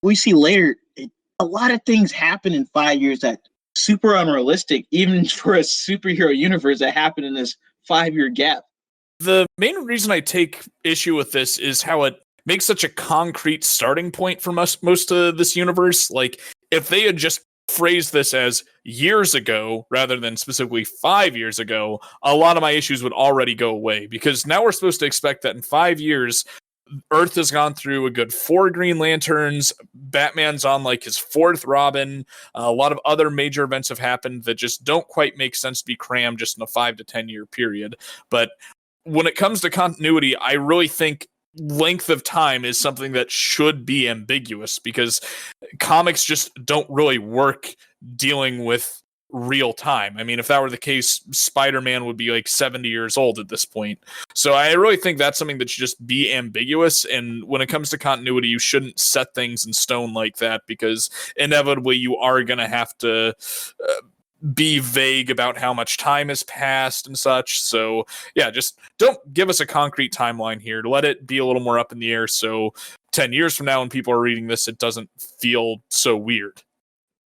we see later, a lot of things happen in 5 years that super unrealistic, even for a superhero universe that happened in this 5-year gap.
The main reason I take issue with this is how it makes such a concrete starting point for most of this universe. Like, if they had just phrased this as years ago rather than specifically 5 years ago, a lot of my issues would already go away, because now we're supposed to expect that in 5 years Earth has gone through a good 4 Green Lanterns, Batman's on like his 4th Robin, a lot of other major events have happened that just don't quite make sense to be crammed just in a 5 to 10 year period. But when it comes to continuity, I really think length of time is something that should be ambiguous, because comics just don't really work dealing with real time. I mean, if that were the case, Spider-Man would be like 70 years old at this point. So I really think that's something that should just be ambiguous. And when it comes to continuity, you shouldn't set things in stone like that, because inevitably you are going to have to be vague about how much time has passed and such. So yeah, just don't give us a concrete timeline here. Let it be a little more up in the air, so 10 years from now when people are reading this, it doesn't feel so weird.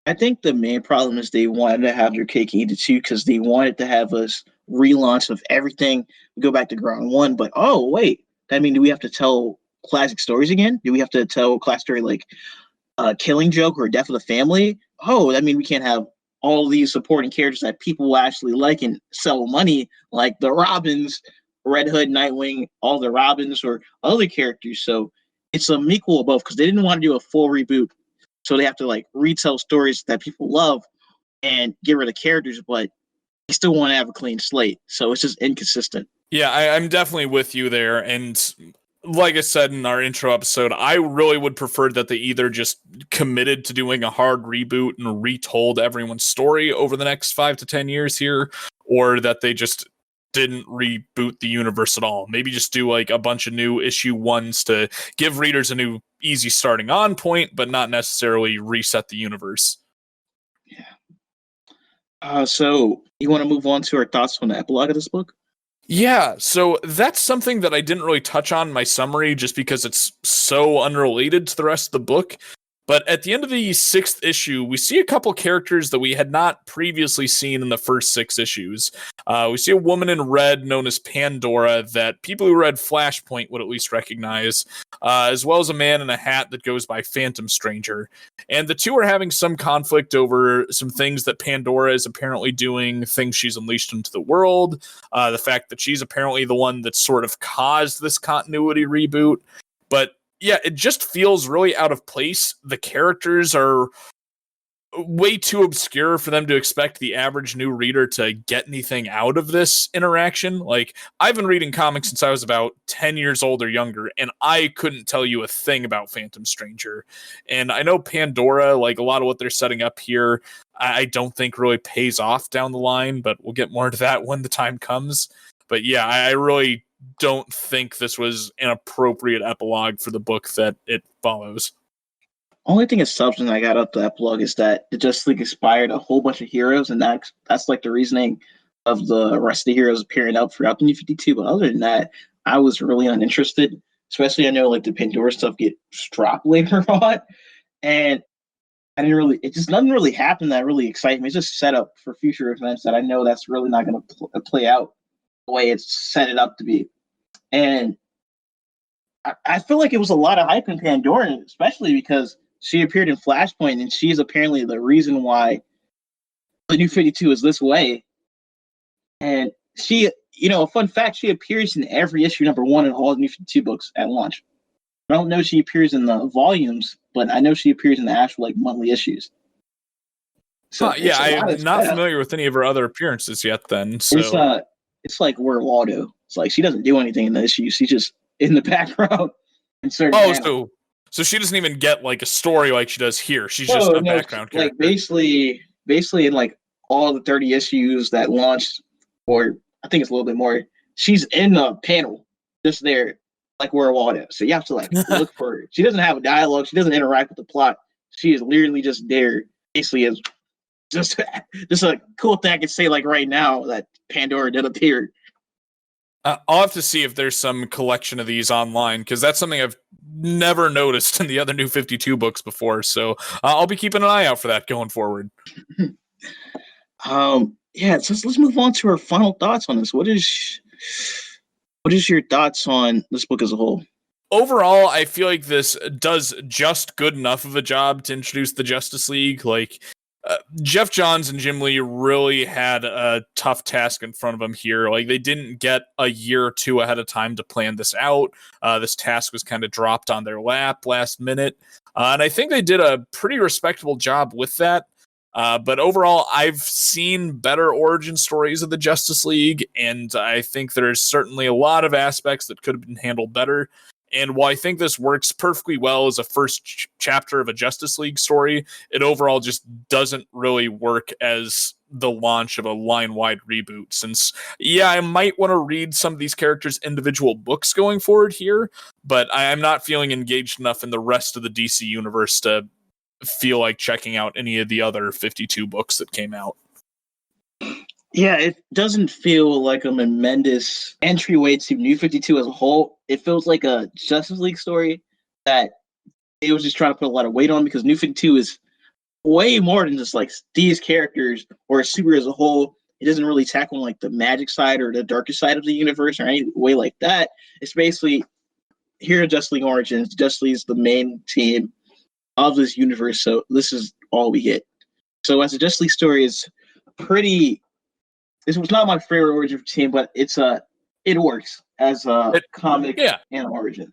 I think the main problem is they wanted to have their cake and eat it too, because they wanted to have us relaunch of everything, go back to ground one. But oh wait, that mean do we have to tell classic stories again? Do we have to tell a classic story like Killing Joke or Death of the Family? Oh, that mean we can't have all these supporting characters that people will actually like and sell money, like the Robins, Red Hood, Nightwing, all the Robins, or other characters. So it's a equal of both, because they didn't want to do a full reboot. So they have to like retell stories that people love and get rid of characters, but they still want to have a clean slate. So it's just inconsistent.
Yeah, I'm definitely with you there. And like I said in our intro episode, I really would prefer that they either just committed to doing a hard reboot and retold everyone's story over the next 5 to 10 years here, or that they just didn't reboot the universe at all. Maybe just do like a bunch of new issue ones to give readers a new easy starting on point, but not necessarily reset the universe.
Yeah. So you want to move on to our thoughts on the epilogue of this book?
Yeah, so that's something that I didn't really touch on in my summary just because it's so unrelated to the rest of the book. But at the end of the 6th issue, we see a couple characters that we had not previously seen in the first 6 issues. We see a woman in red known as Pandora that people who read Flashpoint would at least recognize, as well as a man in a hat that goes by Phantom Stranger. And the two are having some conflict over some things that Pandora is apparently doing, things she's unleashed into the world, the fact that she's apparently the one that sort of caused this continuity reboot. But yeah, it just feels really out of place. The characters are way too obscure for them to expect the average new reader to get anything out of this interaction. Like, I've been reading comics since I was about 10 years old or younger, and I couldn't tell you a thing about Phantom Stranger. And I know Pandora, like a lot of what they're setting up here, I don't think really pays off down the line, but we'll get more into that when the time comes. But yeah, I really don't think this was an appropriate epilogue for the book that it follows.
Only thing of substance I got up the epilogue is that the Justice League inspired a whole bunch of heroes, and that's like the reasoning of the rest of the heroes appearing up throughout the New 52. But other than that, I was really uninterested. Especially, I know like the Pandora stuff gets dropped later on, and I didn't really. It just nothing really happened that really excited me. It's just set up for future events that I know that's really not going to play out the way it's set it up to be. And I feel like it was a lot of hype in Pandora, especially because she appeared in Flashpoint, and she's apparently the reason why the New 52 is this way. And she, a fun fact, she appears in every issue #1 in all the New 52 books at launch. I don't know if she appears in the volumes, but I know she appears in the actual like monthly issues. So
Yeah, I'm not familiar with any of her other appearances yet then. So
it's like where Waldo. It's like she doesn't do anything in the issue. She's just in the background.
So she doesn't even get like a story like she does here. She's just a background character.
Like basically in like all the 30 issues that launched, or I think it's a little bit more, she's in the panel just there, like where Waldo. So you have to like look for her. She doesn't have a dialogue. She doesn't interact with the plot. She is literally just there. Basically, as just a cool thing I could say like right now that Pandora did appear.
I'll have to see if there's some collection of these online, because that's something I've never noticed in the other New 52 books before. So I'll be keeping an eye out for that going forward.
Yeah, so let's move on to our final thoughts on this. What is your thoughts on this book as a whole?
Overall, I feel like this does just good enough of a job to introduce the Justice League. Like, Jeff Johns and Jim Lee really had a tough task in front of them here. Like, they didn't get a year or two ahead of time to plan this out. This task was kind of dropped on their lap last minute. And I think they did a pretty respectable job with that. But overall, I've seen better origin stories of the Justice League, and I think there's certainly a lot of aspects that could have been handled better. And while I think this works perfectly well as a first chapter of a Justice League story, it overall just doesn't really work as the launch of a line-wide reboot. Since, yeah, I might want to read some of these characters' individual books going forward here, but I'm not feeling engaged enough in the rest of the DC universe to feel like checking out any of the other 52 books that came out.
Yeah, it doesn't feel like a tremendous entryway to New 52 as a whole. It feels like a Justice League story that it was just trying to put a lot of weight on, because New 52 is way more than just like these characters or a super as a whole. It doesn't really tackle like the magic side or the darker side of the universe or any way like that. It's basically here at Justice League Origins. Justice League is the main team of this universe, so this is all we get. So as a Justice League story, is pretty. This was not my favorite origin team, but it works as a comic and origin.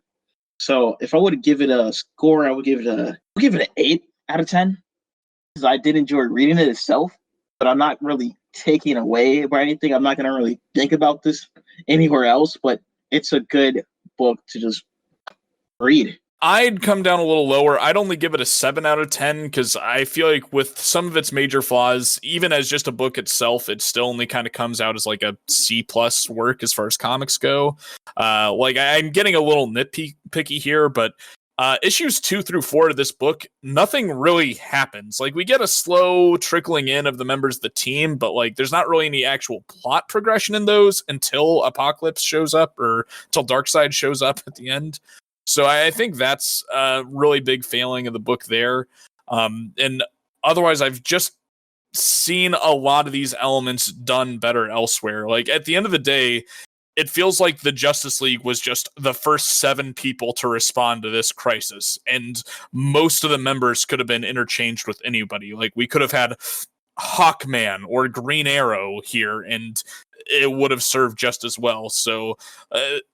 So if I were to give it a score, I would give it an 8 out of 10, because I did enjoy reading it itself, but I'm not really taking away by anything. I'm not going to really think about this anywhere else, but it's a good book to just read.
I'd come down a little lower. I'd only give it a 7 out of 10 because I feel like with some of its major flaws, even as just a book itself, it still only kind of comes out as like a C plus work as far as comics go. Like I'm getting a little nitpicky here, but issues 2 through 4 of this book, nothing really happens. Like we get a slow trickling in of the members of the team, but like there's not really any actual plot progression in those until Apocalypse shows up or until Darkseid shows up at the end. So I think that's a really big failing of the book there. And otherwise, I've just seen a lot of these elements done better elsewhere. Like at the end of the day, it feels like the Justice League was just the first 7 people to respond to this crisis. And most of the members could have been interchanged with anybody. Like we could have had Hawkman or Green Arrow here, and it would have served just as well. So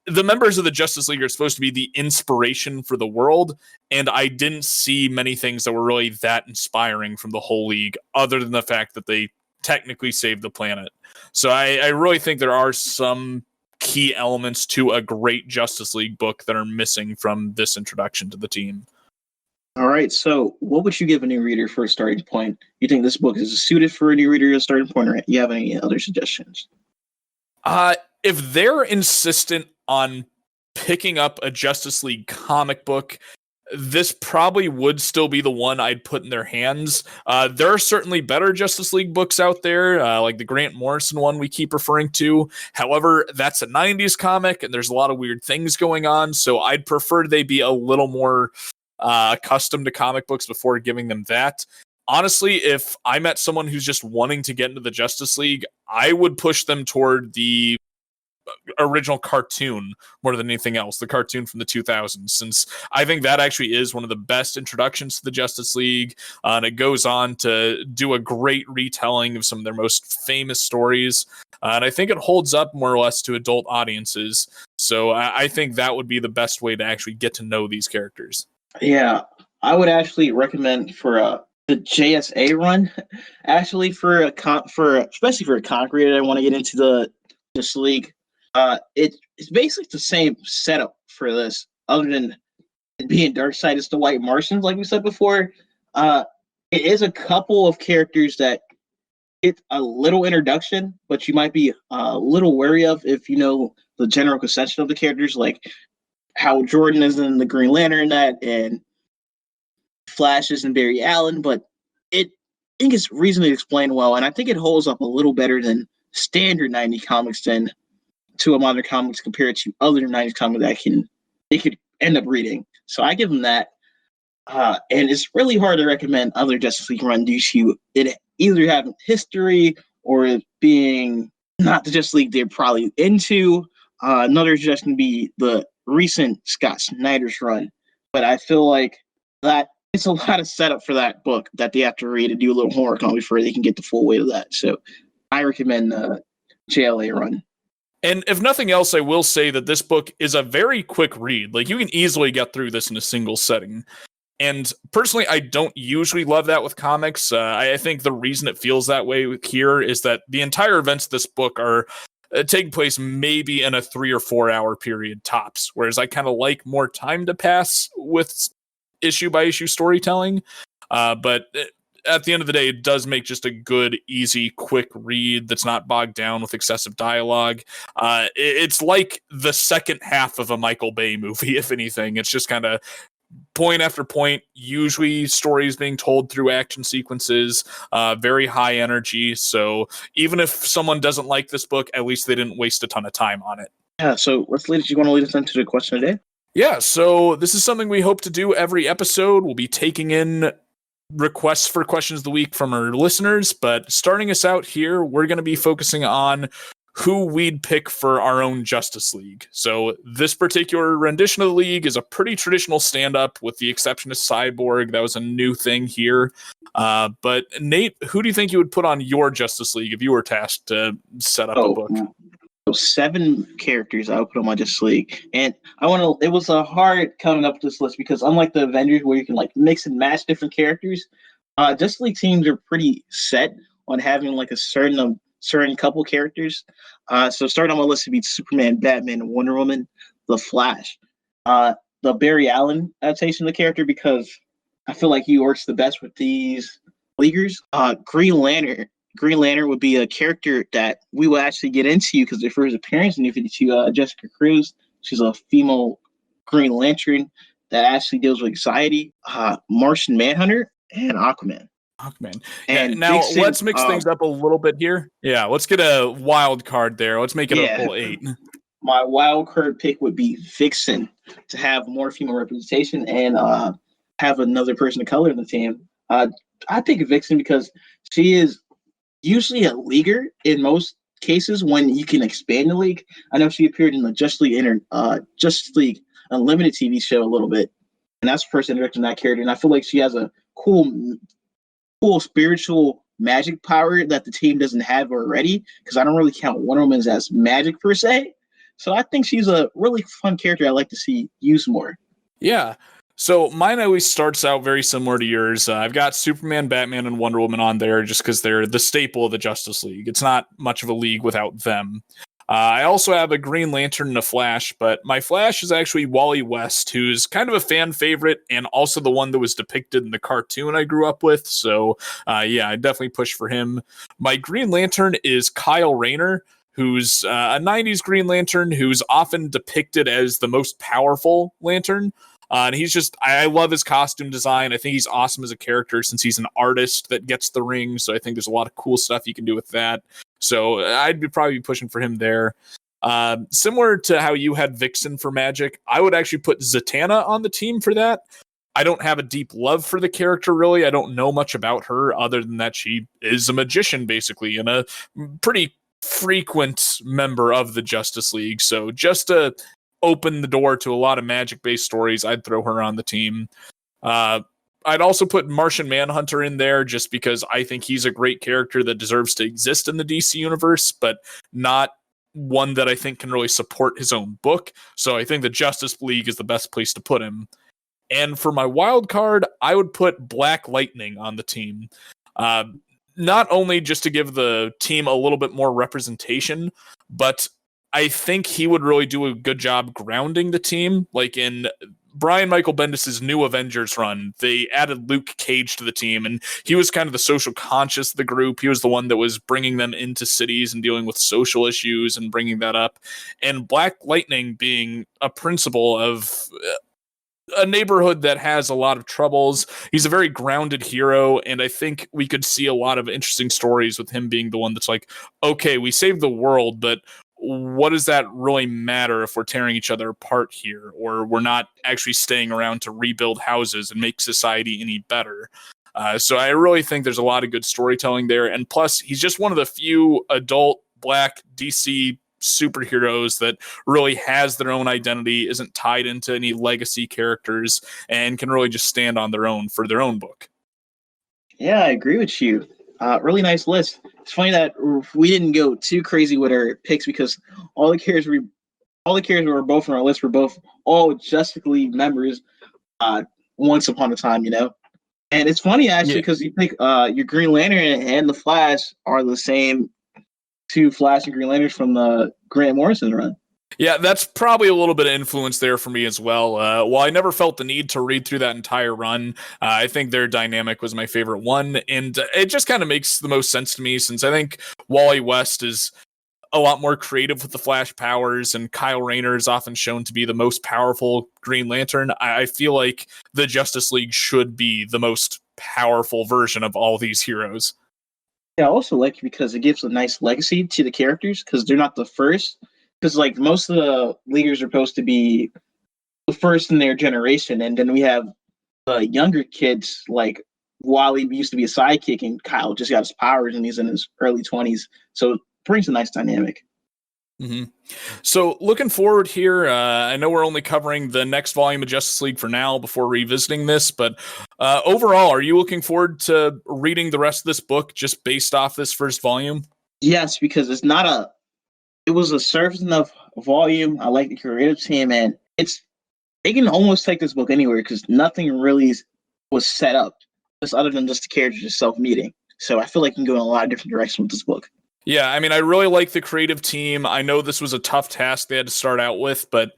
the members of the Justice League are supposed to be the inspiration for the world, and I didn't see many things that were really that inspiring from the whole league, other than the fact that they technically saved the planet. So I really think there are some key elements to a great Justice League book that are missing from this introduction to the team.
All right, so what would you give a new reader for a starting point? You think this book is suited for a new reader as a starting point, or you have any other suggestions?
If they're insistent on picking up a Justice League comic book, this probably would still be the one I'd put in their hands. There are certainly better Justice League books out there, like the Grant Morrison one we keep referring to. However, that's a 90s comic, and there's a lot of weird things going on, so I'd prefer they be a little more accustomed to comic books before giving them that. Honestly, if I met someone who's just wanting to get into the Justice League, I would push them toward the original cartoon more than anything else, the cartoon from the 2000s, since I think that actually is one of the best introductions to the Justice League, and it goes on to do a great retelling of some of their most famous stories, and I think it holds up more or less to adult audiences, so I think that would be the best way to actually get to know these characters.
Yeah, I would actually recommend for the JSA run, actually for especially for a comic reader that want to get into the Justice League. It's basically the same setup for this, other than it being Darkseid is the White Martians, like we said before. It is a couple of characters that get a little introduction, but you might be a little wary of if you know the general conception of the characters, like how Jordan is in the Green Lantern and Flash is in Barry Allen, but I think it's reasonably explained well, and I think it holds up a little better than standard 90 comics than to a modern comics compared to other 90s comics that they could end up reading. So I give them that. And it's really hard to recommend other Justice League run due to it either having history or it being not the Justice League they're probably into. Another suggestion would be the recent Scott Snyder's run. But I feel like that it's a lot of setup for that book that they have to read and do a little homework on before they can get the full weight of that. So I recommend the JLA run.
And if nothing else, I will say that this book is a very quick read. Like you can easily get through this in a single setting. And personally, I don't usually love that with comics. I think the reason it feels that way here is that the entire events of this book are taking place maybe in a 3 or 4 hour period tops. Whereas I kind of like more time to pass with issue by issue storytelling. But at the end of the day, it does make just a good, easy, quick read that's not bogged down with excessive dialogue. It's like the second half of a Michael Bay movie, if anything. It's just kind of point after point, usually stories being told through action sequences, very high energy. So even if someone doesn't like this book, at least they didn't waste a ton of time on it.
Yeah, so you want to lead us into the question today?
Yeah, so this is something we hope to do every episode. We'll be taking in requests for questions of the week from our listeners, but starting us out here, we're going to be focusing on who we'd pick for our own Justice League. So this particular rendition of the league is a pretty traditional stand-up, with the exception of Cyborg. That was a new thing here. But Nate, who do you think you would put on your Justice League if you were tasked to set up a book?
So 7 characters I would put on my Justice League. And it was a hard coming up with this list because unlike the Avengers where you can like mix and match different characters, Justice League teams are pretty set on having like a certain certain couple characters. So starting on my list would be Superman, Batman, Wonder Woman, The Flash. The Barry Allen adaptation of the character because I feel like he works the best with these leaguers. Green Lantern. Green Lantern would be a character that we will actually get into because their first appearance in New 52, Jessica Cruz. She's a female Green Lantern that actually deals with anxiety. Martian Manhunter and Aquaman.
Hawkman. Yeah.
And
Now
Vixen,
let's mix things up a little bit here. Yeah. Let's get a wild card there. Let's make it a
yeah,
full 8.
my wild card pick would be Vixen to have more female representation and have another person of color in the team. I pick Vixen because she is usually a leaguer in most cases when you can expand the league. I know she appeared in the Justice League Unlimited TV show a little bit, and that's the first introduction to that character. And I feel like she has a cool spiritual magic power that the team doesn't have already. Because I don't really count Wonder Woman as magic per se. So I think she's a really fun character I'd like to see used more.
Yeah. So mine always starts out very similar to yours. I've got Superman, Batman, and Wonder Woman on there just because they're the staple of the Justice League. It's not much of a league without them. I also have a Green Lantern and a Flash, but my Flash is actually Wally West, who's kind of a fan favorite and also the one that was depicted in the cartoon I grew up with. So, yeah, I definitely push for him. My Green Lantern is Kyle Rayner, who's a 90s Green Lantern who's often depicted as the most powerful Lantern. And he's just, I love his costume design. I think he's awesome as a character since he's an artist that gets the ring. So I think there's a lot of cool stuff you can do with that. So I'd be probably pushing for him there. Similar to how you had Vixen for Magic, I would actually put Zatanna on the team for that. I don't have a deep love for the character, really. I don't know much about her other than that she is a magician, basically, and a pretty frequent member of the Justice League. So just to open the door to a lot of magic-based stories, I'd throw her on the team. I'd also put Martian Manhunter in there just because I think he's a great character that deserves to exist in the DC universe, but not one that I think can really support his own book. So I think the Justice League is the best place to put him. And for my wild card, I would put Black Lightning on the team. Not only just to give the team a little bit more representation, but I think he would really do a good job grounding the team. Like in Brian Michael Bendis' new Avengers run, they added Luke Cage to the team, and he was kind of the social conscious of the group. He was the one that was bringing them into cities and dealing with social issues and bringing that up. And Black Lightning being a principal of a neighborhood that has a lot of troubles. He's a very grounded hero, and I think we could see a lot of interesting stories with him being the one that's like, okay, we saved the world, but what does that really matter if we're tearing each other apart here, or we're not actually staying around to rebuild houses and make society any better? So I really think there's a lot of good storytelling there, and plus, he's just one of the few adult Black DC superheroes that really has their own identity, isn't tied into any legacy characters, and can really just stand on their own for their own book.
Yeah, I agree with you. Really nice list. It's funny that we didn't go too crazy with our picks because all the characters were both on our list were both all Justice League members. Once upon a time, and it's funny actually because you think your Green Lantern and the Flash are the same two Flash and Green Lanterns from the Grant Morrison run.
Yeah, that's probably a little bit of influence there for me as well. While I never felt the need to read through that entire run, I think their dynamic was my favorite one, and it just kind of makes the most sense to me since I think Wally West is a lot more creative with the Flash powers, and Kyle Rayner is often shown to be the most powerful Green Lantern. I feel like the Justice League should be the most powerful version of all these heroes.
Yeah, I also like it because it gives a nice legacy to the characters because they're not the first. Because like most of the leaguers are supposed to be the first in their generation, and then we have younger kids like Wally used to be a sidekick, and Kyle just got his powers, and he's in his early 20s. So it brings a nice dynamic.
Mm-hmm. So looking forward here, I know we're only covering the next volume of Justice League for now before revisiting this, but overall, are you looking forward to reading the rest of this book just based off this first volume?
Yes, because it was a surface enough volume. I like the creative team, and they can almost take this book anywhere because nothing really was set up, just other than just the characters self meeting. So I feel like you can go in a lot of different directions with this book.
Yeah, I mean, I really like the creative team. I know this was a tough task they had to start out with, but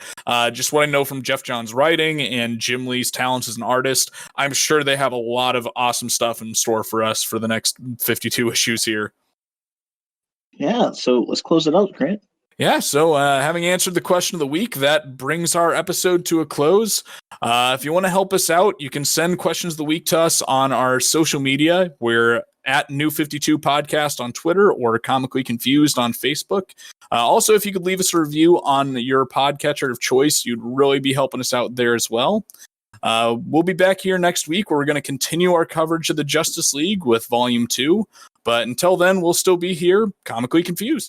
just what I know from Jeff Johns' writing and Jim Lee's talents as an artist, I'm sure they have a lot of awesome stuff in store for us for the next 52 issues here.
Yeah, so let's close it out, Grant.
Yeah, so having answered the question of the week, that brings our episode to a close. If you want to help us out, you can send questions of the week to us on our social media. We're at New 52 Podcast on Twitter or Comically Confused on Facebook. Also, if you could leave us a review on your podcatcher of choice, you'd really be helping us out there as well. We'll be back here next week where we're going to continue our coverage of the Justice League with Volume 2. But until then, we'll still be here, Comically Confused.